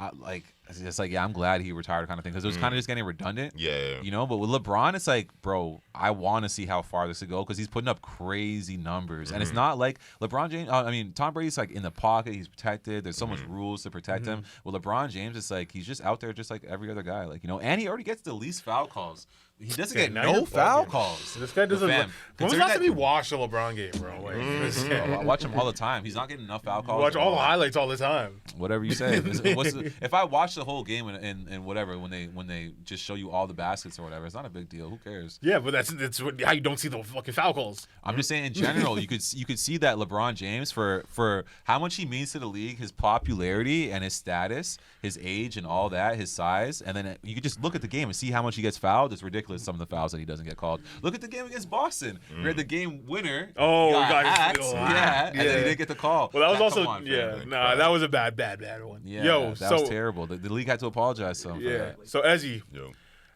it's just like, yeah, I'm glad he retired kind of thing because it was kind of just getting redundant. Yeah. You know, but with LeBron, it's like, bro, I want to see how far this could go because he's putting up crazy numbers. And it's not like LeBron James, Tom Brady's like in the pocket, he's protected. There's so much rules to protect him. Well, LeBron James, it's like he's just out there just like every other guy. Like, you know, and he already gets the least foul calls. He doesn't Okay, get now no you're foul bugging. calls. This guy doesn't. Fam, When was the considering last time that- you watched a LeBron game, bro? Like, I watch him all the time. He's not getting enough foul calls. watch at all the all. highlights all the time. Whatever you say. If I watch the whole game and whatever, when they just show you all the baskets or whatever, it's not a big deal. Who cares? Yeah, but that's how you don't see the fucking foul calls. I'm just saying in general, you could see that LeBron James for how much he means to the league, his popularity and his status, his age and all that, his size, and then you could just look at the game and see how much he gets fouled. It's ridiculous some of the fouls that he doesn't get called. Look at the game against Boston. We had the game winner. Oh, he got God, hacked, oh, yeah, and then he yeah. didn't get the call. Well, that was Come also on, fam. that was a bad one. Yeah, Yo, that so was terrible. The league had to apologize to him for yeah, that. so Ezzy, Yo.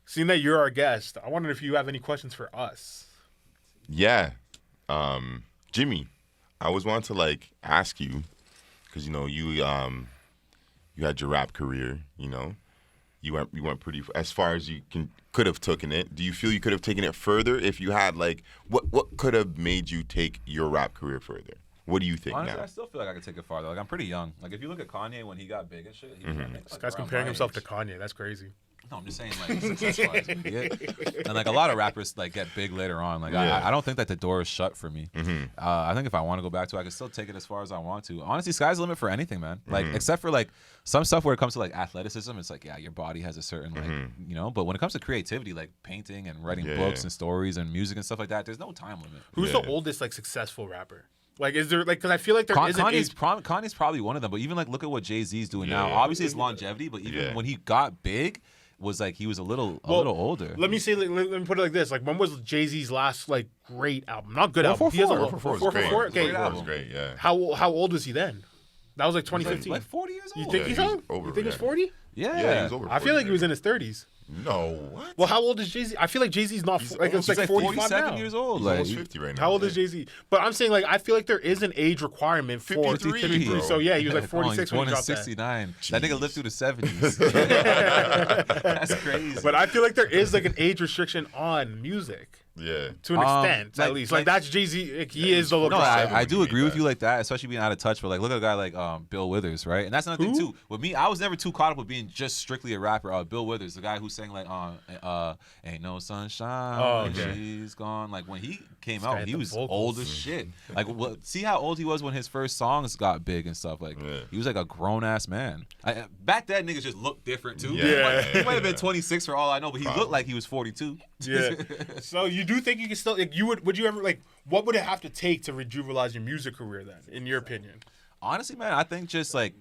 seeing that you're our guest, I wonder if you have any questions for us. Yeah. Jimmy, I always wanted to like ask you, because you had your rap career, you went pretty as far as you could have taken it. Do you feel you could have taken it further if you had like what could have made you take your rap career further? What do you think Honestly, now? I still feel like I could take it farther. Like, I'm pretty young. Like, if you look at Kanye when he got big and shit, he was, I think, This like, guy's around comparing my himself age. to Kanye. That's crazy. No, I'm just saying, like, success-wise. And, like, a lot of rappers, like, get big later on. Like, I don't think that the door is shut for me. I think if I want to go back to it, I can still take it as far as I want to. Honestly, sky's the limit for anything, man. Like, except for, like, some stuff where it comes to, like, athleticism, it's like, yeah, your body has a certain, like, but when it comes to creativity, like painting and writing books and stories and music and stuff like that, there's no time limit. Who's the oldest like successful rapper? Like, is there like because I feel like there is an age. Kanye's probably one of them, but even like look at what Jay-Z's doing now. Obviously, it's longevity, but even when he got big, was like he was a little older. Let me say, let me put it like this: like, when was Jay-Z's last like great album? Not good album. 444 was great. 444. Okay, 444 was great. Yeah. how old was he then? That was like 2015. Like 40 years old. You think he's he was young? over, You think he's yeah. 40? Yeah. Yeah, he was over. I feel like he was in his 30s. No, what? Well, how old is Jay-Z? I feel like Jay-Z's not like it's He's like like 45 47 now. years old. He's Like, almost 50 right now. How old is Jay-Z? But I'm saying like I feel like there is an age requirement for 53, bro. So yeah, he was like Oh, he's 46 born when he in dropped that. 69. That nigga lived through the 70s. That's crazy. But I feel like there is like an age restriction on music. Yeah. To an extent, like- at least. like- Like that's Jay-Z. Like, he is the No, LeBron. I do when you agree make with that. you like that, especially being out of touch. But like, look at a guy like Bill Withers, right? And that's another thing too. With me, I was never too caught up with being just strictly a rapper. Bill Withers, the guy who sang like "Ain't No Sunshine Oh, When okay. She's Gone." Like when he came guy out, had he the was vocals. old as shit. Like, see how old he was when his first songs got big and stuff. Like he was like a grown ass man. Back then, niggas just looked different too. Yeah. He might have been 26 for all I know, but he looked like he was 42. Yeah. So you do think you can still like you would you ever like what would it have to take to rejuvenize your music career then, in your opinion? Honestly, man, I think just like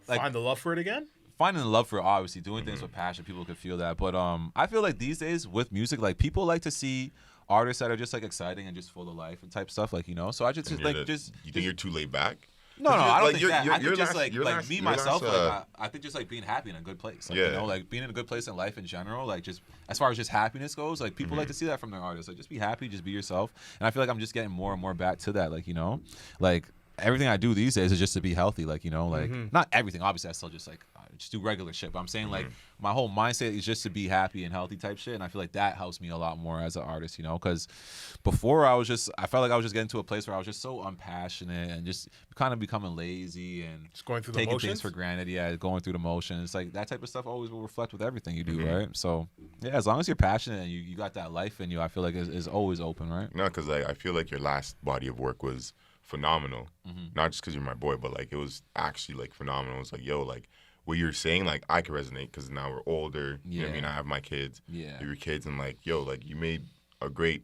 Find the love for it again? finding the love for it, obviously doing things with passion, people could feel that. But I feel like these days with music, like people like to see artists that are just like exciting and just full of life and type stuff, like, you know. So I just And like you're just you think you're too laid back? no, I don't like, think you're- that. I you're think just last- like you're like last- me you're myself, last, like I think just like being happy in a good place, like, you Yeah. know, like being in a good place in life in general, like just as far as just happiness goes, like people like to see that from their artists, like just be happy, just be yourself. And I feel like I'm just getting more and more back to that, like, you know, like everything I do these days is just to be healthy, like, you know, like not everything. Obviously, I still just like just do regular shit. But I'm saying like my whole mindset is just to be happy and healthy type shit, and I feel like that helps me a lot more as an artist, you know, because before I felt like I was just getting to a place where I was just so unpassionate and just kind of becoming lazy and Just going through the taking motions? things for granted. Yeah, going through the motions. Like that type of stuff always will reflect with everything you do, right? So yeah, as long as you're passionate and you got that life in you, I feel like it's always open, right? No, because like I feel like your last body of work was phenomenal. Not just because you're my boy, but like it was actually like phenomenal. It's like, yo, like what you're saying, like I can resonate because now we're older. You know what I mean? I have my kids. Yeah. Your kids, and like, yo, like you made a great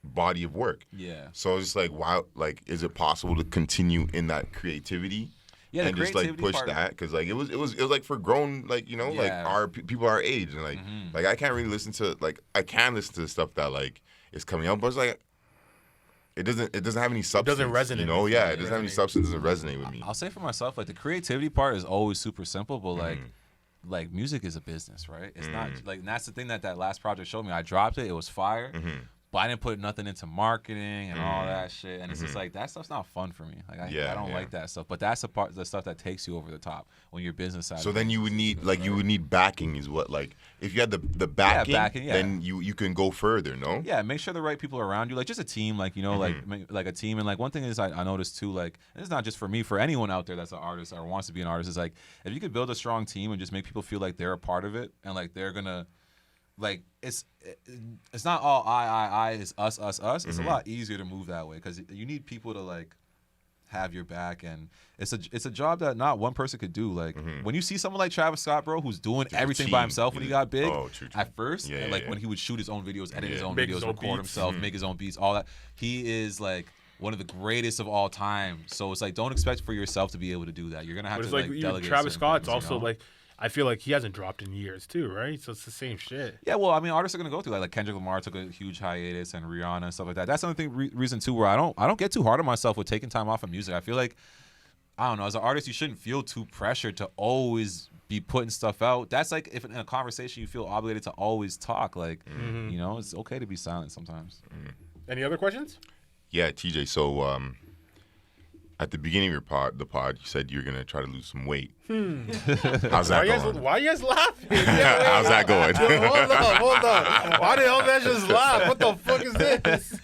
body of work. Yeah. So it's just like, wow, like, is it possible to continue in that creativity? Yeah, the and just like creativity push part- that, because like it was like for grown, like, you know, like Yeah. our people our age, and like like I can't really listen to, like, I can listen to stuff that like is coming out, but it's like it doesn't have any substance. resonate you know? with you. Yeah, It it doesn't have any resonate. substance. It doesn't resonate with me. I'll say for myself, like the creativity part is always super simple, but like music is a business, right? It's not like, and that's the thing that last project showed me. I dropped it, it was fire, but I didn't put nothing into marketing and all that shit. And it's just like that stuff's not fun for me. Like I don't Yeah. like that stuff. But that's the stuff that takes you over the top when you're business side. So of then things. you would need backing, is what, like, if you had the backing, backing, yeah. then you can go further, no? Yeah, make sure the right people are around you, like just a team, like, you know, like a team. And like one thing is I noticed too, like, and it's not just for me, for anyone out there that's an artist or wants to be an artist, is like if you could build a strong team and just make people feel like they're a part of it and like they're gonna, like, it's not all I, it's us. It's a lot easier to move that way because you need people to like have your back, and it's a job that not one person could do. Like when you see someone like Travis Scott, bro, who's doing everything by team. himself when he got big, True. at first, Yeah, and like yeah. when he would shoot his own videos, edit his own Make his videos, own record beats. himself, make his own beats, all that, he is like one of the greatest of all time. So it's like, don't expect for yourself to be able to do that. You're gonna have But it's to like like even delegate Travis certain Scott's things, also you know? like I feel like he hasn't dropped in years too, right? So it's the same shit. Yeah, well, I mean, artists are gonna go through like Kendrick Lamar took a huge hiatus, and Rihanna and stuff like that. That's another thing, reason too, where I don't get too hard on myself with taking time off of music. I feel like, I don't know, as an artist, you shouldn't feel too pressured to always be putting stuff out. That's like if in a conversation you feel obligated to always talk. Like, you know, it's okay to be silent sometimes. Any other questions? Yeah, TJ. So, at the beginning of the pod, you said you're gonna try to lose some weight. How's that going? Why you guys laughing? How's that going? Hold on. Why the hell did I just laugh? What the fuck is this?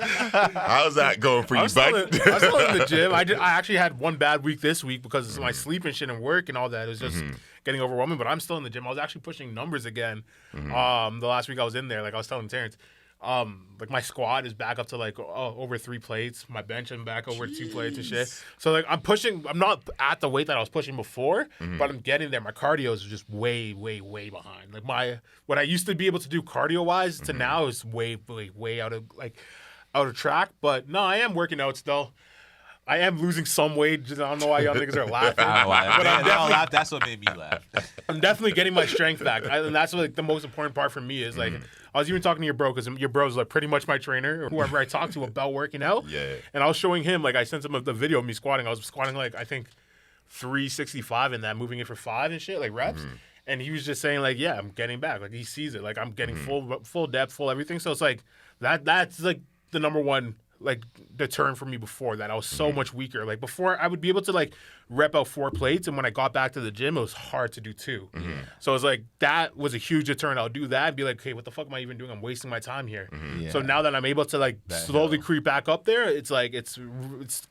How's that going for you, I'm still bud? in the gym. I actually had one bad week this week because of my sleep and shit and work and all that. It was just getting overwhelming, but I'm still in the gym. I was actually pushing numbers again. The last week I was in there, like I was telling Terrence, like my squat is back up to like over 3 plates. My bench I'm back over 2 plates and shit. So like I'm not at the weight that I was pushing before, but I'm getting there. My cardio is just way behind. Like what I used to be able to do cardio wise to now is way out of track. But no, I am working out still. I am losing some weight. Just, I don't know why y'all niggas are laughing. I don't know why. But That's what made me laugh. I'm definitely getting my strength back. And that's like the most important part for me is like, I was even talking to your bro because your bro's like pretty much my trainer or whoever I talk to about working out. Yeah. And I was showing him, like I sent him the video of me squatting. I was squatting like, I think 365 in that, moving it for 5 and shit, like reps. And he was just saying like, yeah, I'm getting back. Like he sees it. Like I'm getting full depth, full everything. So it's like, that's like the number one like deterrent for me before that. I was so much weaker. Like before I would be able to like rep out 4 plates, and when I got back to the gym, it was hard to do 2. So it's like that was a huge deterrent. I'll do that and be like, okay, what the fuck am I even doing? I'm wasting my time here. So now that I'm able to like slowly creep back up there, it's like it's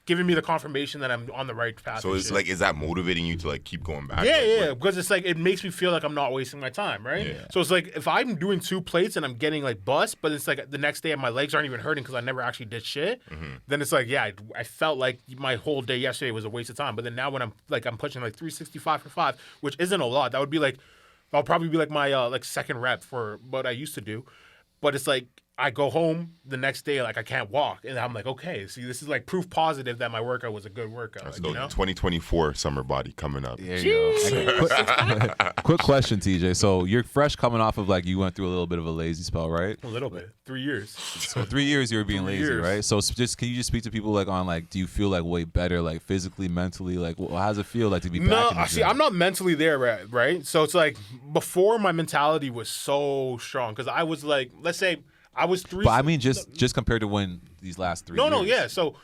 giving me the confirmation that I'm on the right path. So it's like, is that motivating you to like keep going back? Yeah, because it's like it makes me feel like I'm not wasting my time, right? So it's like if I'm doing 2 plates and I'm getting like bust, but it's like the next day my legs aren't even hurting because I never actually did shit, then it's like, yeah, I felt like my whole day yesterday was a waste of time. But then now when I'm pushing like 365 for 5, which isn't a lot. That would be like, I'll probably be like my like second rep for what I used to do. But it's like I go home the next day, like I can't walk. And I'm like, okay, see, this is like proof positive that my workout was a good workout. Let's Like, go. you know? 2024 summer body coming up. There you go. Quick question, TJ. So you're fresh coming off of like you went through a little bit of a lazy spell, right? A little bit. 3 years. So 3 years you were being 3 lazy, years. right? So just can you just speak to people like on like, do you feel like way better, like physically, mentally? Like, how does it feel like to be back No, in the see, gym? I'm not mentally there, right? So it's like before my mentality was so strong because I was like, let's say I was 3. But I mean, just compared to when these last 3 years. No, yeah. So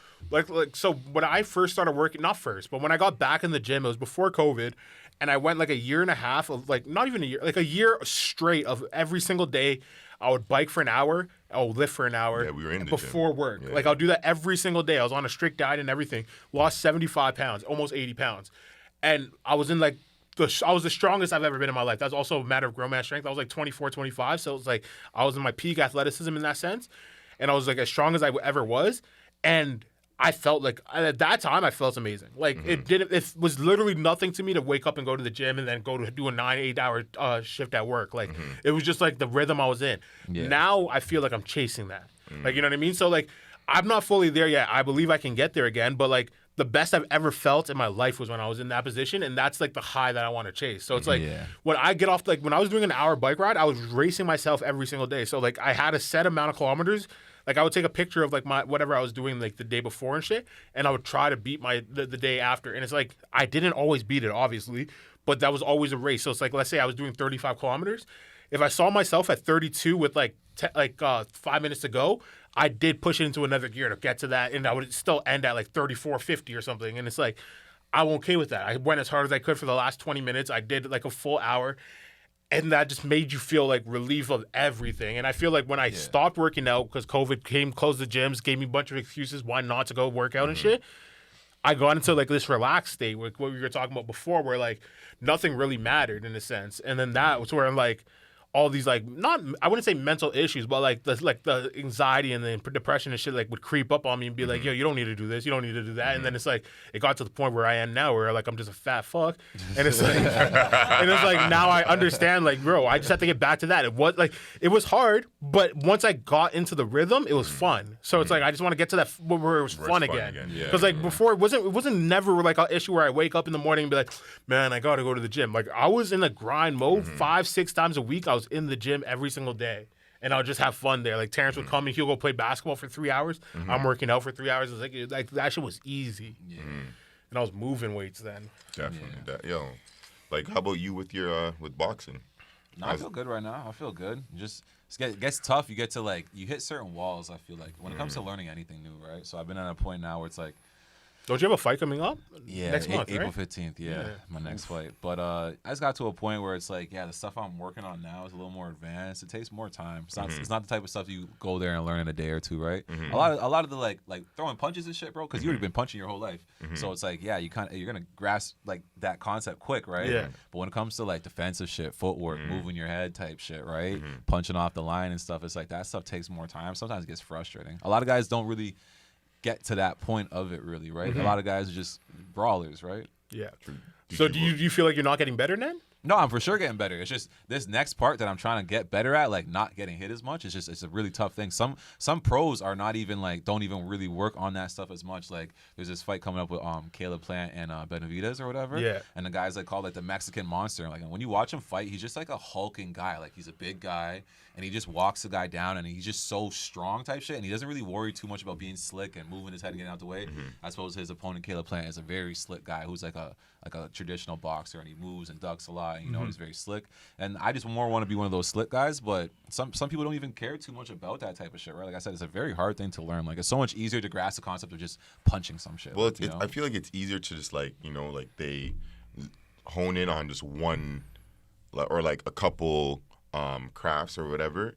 so when I first started working, not first, but when I got back in the gym, it was before COVID, and I went like a year and a half of like not even a year, like a year straight of every single day. I would bike for an hour, I would lift for an hour. Yeah, we were in the before gym. work. Yeah. Like I'll do that every single day. I was on a strict diet and everything. Lost 75 pounds, almost 80 pounds, and I was in like. I was the strongest I've ever been in my life. That's also a matter of grown man strength. I was like 24, 25. So it was like I was in my peak athleticism in that sense. And I was like as strong as I ever was. And I felt like at that time I felt amazing. Like it was literally nothing to me to wake up and go to the gym and then go to do a 9-8 hour shift at work. Like it was just like the rhythm I was in. Yeah. Now I feel like I'm chasing that. Like, you know what I mean? So like I'm not fully there yet. I believe I can get there again, but like the best I've ever felt in my life was when I was in that position, and that's like the high that I want to chase. So it's like when I get off, like when I was doing an hour bike ride, I was racing myself every single day. So like I had a set amount of kilometers. Like I would take a picture of like my whatever I was doing like the day before and shit, and I would try to beat the day after. And it's like I didn't always beat it, obviously, but that was always a race. So it's like let's say I was doing 35 kilometers. If I saw myself at 32 with like 5 minutes to go, I did push it into another gear to get to that, and I would still end at like 34:50 or something. And it's like, I'm okay with that. I went as hard as I could for the last 20 minutes. I did like a full hour, and that just made you feel like relief of everything. And I feel like when I stopped working out because COVID came, closed the gyms, gave me a bunch of excuses why not to go work out and shit, I got into like this relaxed state, like what we were talking about before, where like nothing really mattered in a sense. And then that was where I'm like, all these like I wouldn't say mental issues, but like the anxiety and the depression and shit like would creep up on me and be like, yo, you don't need to do this, you don't need to do that, and then it's like it got to the point where I am now, where like I'm just a fat fuck, and it's like and it's like now I understand, like bro, I just have to get back to that. It was hard, but once I got into the rhythm, it was fun. So it's like I just want to get to that where it was fun again. Because like before, it wasn't never like an issue where I wake up in the morning and be like, man, I gotta go to the gym. Like I was in the grind mode 5-6 times a week. I was in the gym every single day, and I'll just have fun there. Like Terrence would come and he'll go play basketball for 3 hours. I'm working out for 3 hours. It's like that shit was easy. And I was moving weights then. Definitely. Yo, like how about you with your with boxing? No, I feel good right now. I feel good. It gets tough. You get to like you hit certain walls. I feel like when it comes to learning anything new, right? So I've been at a point now where it's like, don't you have a fight coming up? Yeah, next month, April right? 15th. Yeah, my next fight. But I just got to a point where it's like, yeah, the stuff I'm working on now is a little more advanced. It takes more time. It's not the type of stuff you go there and learn in a day or two, right? A lot of the like throwing punches and shit, bro, because you've already been punching your whole life. So it's like, yeah, you're gonna grasp like that concept quick, right? Yeah. But when it comes to like defensive shit, footwork, moving your head type shit, right? Punching off the line and stuff, it's like that stuff takes more time. Sometimes it gets frustrating. A lot of guys don't really get to that point of it, really, right? A lot of guys are just brawlers, right? Yeah. So do you feel like you're not getting better then? No, I'm for sure getting better. It's just this next part that I'm trying to get better at, like not getting hit as much. It's a really tough thing. Some pros are not even like don't even really work on that stuff as much. Like there's this fight coming up with Caleb Plant and Benavidez or whatever. Yeah. And the guy's like called like the Mexican monster. Like when you watch him fight, he's just like a hulking guy. Like he's a big guy and he just walks the guy down, and he's just so strong type shit, and he doesn't really worry too much about being slick and moving his head and getting out the way. I suppose his opponent Caleb Plant is a very slick guy who's like a traditional boxer, and he moves and ducks a lot, and he's very slick. And I just more want to be one of those slick guys, but some people don't even care too much about that type of shit, right? Like I said, it's a very hard thing to learn. Like it's so much easier to grasp the concept of just punching some shit. Well, you know? I feel like it's easier to just like they hone in on just one or like a couple crafts or whatever,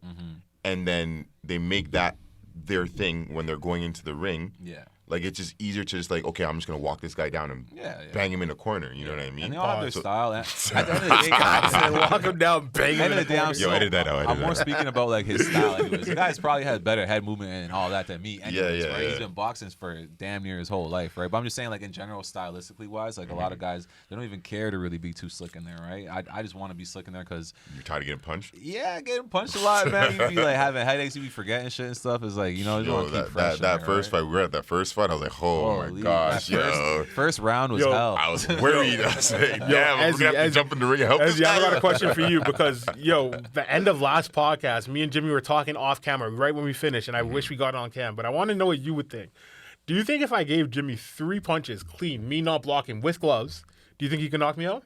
and then they make that their thing when they're going into the ring. Yeah. Like it's just easier to just like, okay, I'm just gonna walk this guy down and bang him in the corner. You know what I mean? And they all have their style. At the end of the day, guys, walk him down, bang him in the corner. Edit that out. I'm more speaking about like his style. Anyways. The guy's probably had better head movement and all that than me. Anyways, right? He's been boxing for damn near his whole life, right? But I'm just saying, like in general, stylistically wise, like a lot of guys, they don't even care to really be too slick in there, right? I just want to be slick in there because you're tired of getting punched. Yeah, getting punched a lot, man. You be like having headaches, you be forgetting shit and stuff. It's like you want to keep fresh. That first fight, we were at that first fight. I was like, oh my gosh, first round was hell. I was worried. I was like, damn, we're gonna have to jump in the ring and help this guy. I got a question for you because, the end of last podcast, me and Jimmy were talking off camera right when we finished, and I wish we got on cam, but I want to know what you would think. Do you think if I gave Jimmy 3 punches clean, me not blocking with gloves, do you think he could knock me out?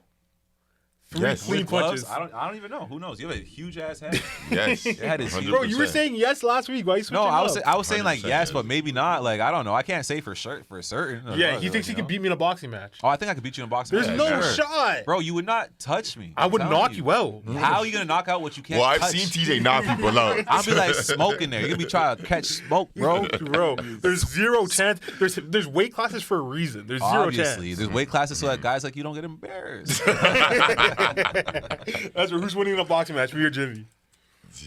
3 clean punches. I don't even know. Who knows? You have a huge ass head. Yes. Your head is huge. Bro, you were saying yes last week. Why are you switching I was saying like yes, yes, but maybe not. Like I don't know. I can't say for certain. Yeah, he thinks he can beat me in a boxing match. Oh, I think I could beat you in a boxing There's match. no shot. Bro, you would not touch me. I would knock you out. How are you gonna knock out what you can't Well, I've touch? seen TJ knock people out. I'll be like smoking there. You're gonna be trying to catch smoke, bro. Bro, there's zero chance. There's weight classes for a reason. There's zero chance. Obviously, there's weight classes so that guys like you don't get embarrassed. That's who's winning a boxing match, me or Jimmy?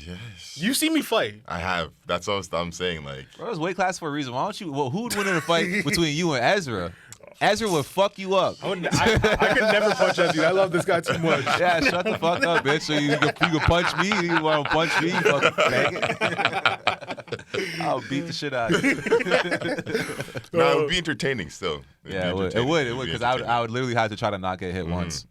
Yes. You see me fight. I have. That's all I'm saying. Like, Bro, there's weight class for a reason. Why don't you? Well, who would win in a fight between you and Ezrah? Ezrah would fuck you up. I could never punch Ezzy. I love this guy too much. Yeah, shut the fuck up, bitch. So you can punch me. You want to punch me? You fucking faggot. I'll beat the shit out of you. no, it would be entertaining still. It would, because I would literally have to try to not get hit once.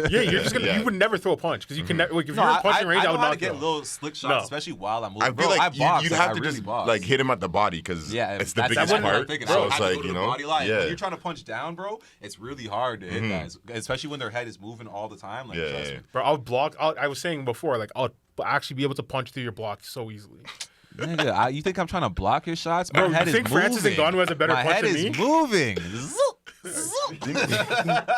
Yeah, you're just gonna. You would never throw a punch because you can. If you're in punching range, I would not get little slick shots, especially while I'm moving. I feel like you'd have to really just box. like hit him at the body because it's the biggest part. part. So it's like When you're trying to punch down, bro, it's really hard to hit guys, especially when their head is moving all the time. Like, trust me. Bro, I'll block. I was saying before, like I'll actually be able to punch through your block so easily. Nigga, you think I'm trying to block your shots? Bro, you think Francis Ngannou has a better punch than me? My head is moving.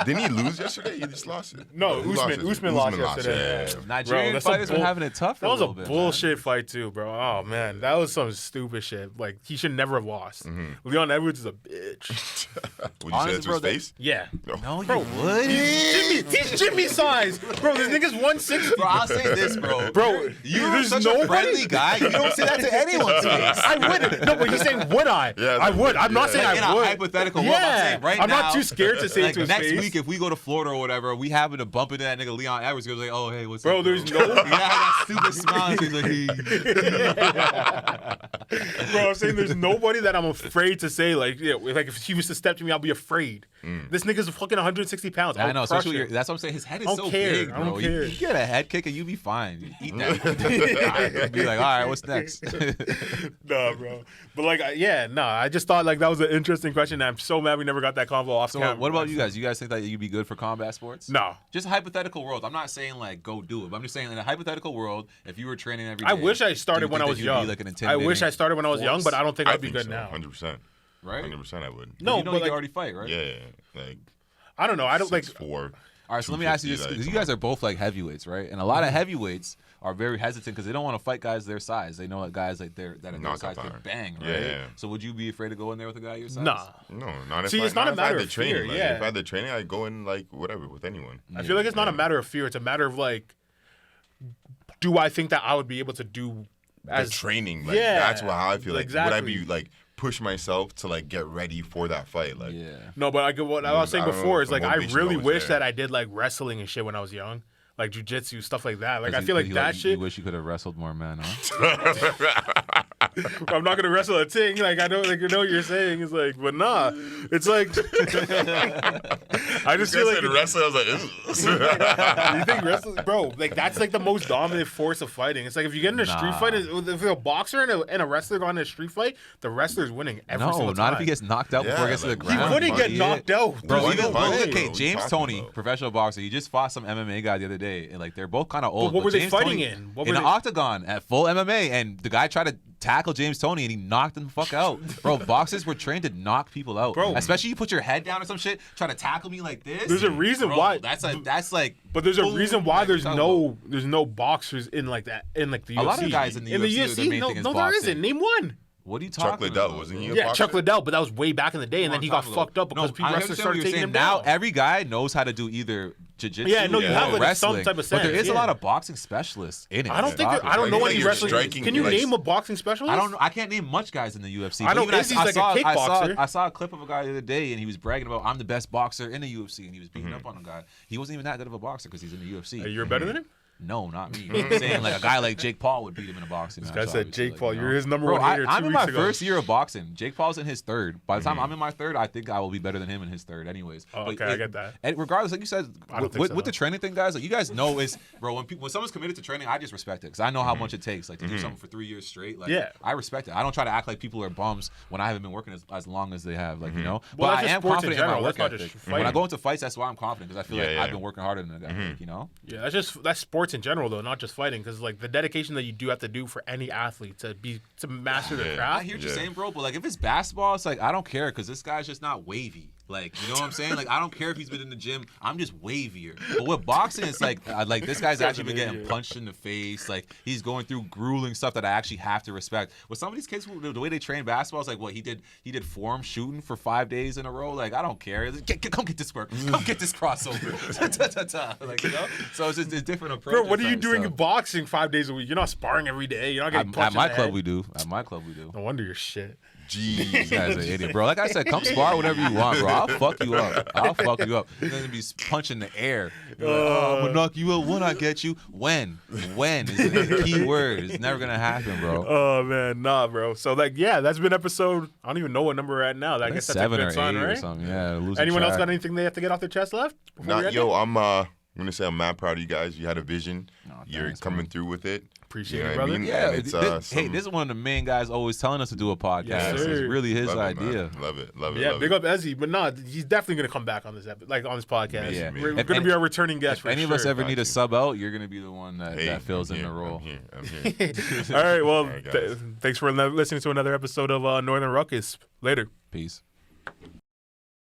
Didn't he lose yesterday? He just lost it. No, Usman lost yesterday. Yeah. Nigerian fighters were having it tough. That was a bit, bullshit fight too, bro. Oh man, that was some stupid shit. Like he should never have lost. Leon Edwards is a bitch. Would you say that to his face? Yeah. No, you would. He's Jimmy size, bro. This nigga's 160. Bro, I'll say this, bro. Bro, you're such a friendly guy. You don't say that to anyone's face. I wouldn't. No, but he's saying would I? Yeah, I would. I'm not saying like I would. In a hypothetical world, I'm saying right I'm now. not too scared to say it to his next face. week, if we go to Florida or whatever, we happen to bump into that nigga Leon Edwards. Goes like, oh hey, what's bro? up, There's no. You have that stupid smile. He's like, Bro, I'm saying there's nobody that I'm afraid to say like, like if he was to step to me, I'll be afraid. This nigga's fucking 160 pounds. I know. Especially that's what I'm saying. His head is so big, bro. I don't care. You get a head kick and you be fine. You eat that. Be like, all right, what's next? Nah, bro. But like, I just thought like that was an interesting question. And I'm so mad we never got that convo off. So what about you guys? You guys think that you'd be good for combat sports? No. Just a hypothetical world. I'm not saying like go do it, but I'm just saying in a hypothetical world, if you were training every day. I wish I started when I was young. I wish I started when I was young, but I don't think I'd be good now. 100%. Right? 100% I would. No, but like, you already fight, right? Yeah. Like I don't know. I don't like 4. All right, so let me ask you this, because you guys are both like heavyweights, right? And a lot of heavyweights are very hesitant because they don't want to fight guys their size. They know that guys like that are their size can bang, right? Yeah. So would you be afraid to go in there with a guy your size? Nah. No, not if See, it's not a matter of training. fear. Like, yeah. If I had the training, I'd go in like whatever with anyone. I feel like it's not a matter of fear. It's a matter of like, do I think that I would be able to do as training? Like, that's how I feel. Like, exactly. Would I be like push myself to like get ready for that fight? Like, no, but what I was saying before is like I really wish that I did like wrestling and shit when I was young, like jujitsu stuff like that. Like I feel like that shit. You wish you could have wrestled more men, huh? I'm not gonna wrestle a ting. Like I know, like you know what you're saying. It's like, but nah, it's like I just feel like wrestling. I was like, you think wrestling, bro? Like that's like the most dominant force of fighting. It's like if you get in a street fight, if a boxer and a wrestler go in a street fight, the wrestler's winning every single time. Not if he gets knocked out before he gets to the ground. He wouldn't get knocked out, bro. Even okay, James Toney, professional boxer, he just fought some MMA guy the other day, and like they're both kind of old. But what were they James fighting Toney, in? In an octagon at full MMA, and the guy tried to tackle James Toney and he knocked him the fuck out. Bro, boxers were trained to knock people out. Bro. Especially you put your head down or some shit, try to tackle me like this. There's a reason why. That's like. But there's a reason why there's no boxers in like that in like the UFC. A lot of guys in the UFC, their main thing is no, there boxing. isn't. Name one. What are you talking Chuck about? Liddell, wasn't he? Yeah, Chuck Liddell, but that was way back in the day, and then he got fucked up because people wrestlers started taking him down. Now every guy knows how to do either jiu-jitsu you have like wrestling, some type of sense. But there is a lot of boxing specialists in it. I don't think I don't know any wrestling. Can you name a boxing specialist? I don't know. I can't name much guys in the UFC. I know Izzy's like a kickboxer. I saw a clip of a guy the other day, and he was bragging about I'm the best boxer in the UFC, and he was beating up on a guy. He wasn't even that good of a boxer because he's in the UFC. You're better than him? No, not me. I'm saying like a guy like Jake Paul would beat him in a boxing match. This guy said Jake Paul. Like, you're his number one hater. I'm in my first year of boxing. Jake Paul's in his third. By the time I'm in my third, I think I will be better than him in his third anyways. Oh, okay, I get that. And regardless, like you said, with the training thing, guys, like you guys know is, bro, when someone's committed to training, I just respect it because I know how much it takes like to do something for 3 years straight. Like, I respect it. I don't try to act like people are bums when I haven't been working as long as they have, like, you know. Well, but I am confident in my work that's ethic. When I go into fights, that's why I'm confident because I feel like I've been working harder than a guy, you know. Yeah, that's sports in general though, not just fighting, because like the dedication that you do have to do for any athlete to master their craft. I hear what you're saying, bro, but like if it's basketball, it's like I don't care because this guy's just not wavy. Like, you know what I'm saying? Like, I don't care if he's been in the gym. I'm just wavier. But with boxing, it's like this guy's actually been getting punched in the face. Like, he's going through grueling stuff that I actually have to respect. With some of these kids, the way they train basketball is like, what, he did form shooting for 5 days in a row? Like, I don't care. Come get this work. Come get this crossover. Like, you know? So it's just a different approach. Bro, what are you doing in boxing 5 days a week? You're not sparring every day. You're not getting punched At my in the club, head. we do. At my club, we do. No wonder you're shit. Jeez. This guy's an idiot, bro. Like I said, come spar whatever you want, bro. I'll fuck you up. You're gonna be punching the air. Like, I'm gonna knock you out when I get you. When is the key word. It's never gonna happen, bro. Oh man, nah, bro. So like, yeah, that's been episode. I don't even know what number we're at now. I guess that's 7 a or good sign, 8 right? or something. Yeah. Anyone else got anything they have to get off their chest left? I'm gonna say I'm mad proud of you guys. You had a vision. You're coming through with it. Appreciate it, brother. I mean? Yeah, it's, hey, this is one of the main guys always telling us to do a podcast. Yes, It's really his idea. Love it. Yeah, big up Ezzy, but nah, he's definitely gonna come back on this on this podcast. Yeah. We're gonna be our returning guest. If any of us ever need a sub out, you're gonna be the one that fills in the role. I'm here. All right, well, thanks for listening to another episode of Northern Ruckus. Later. Peace.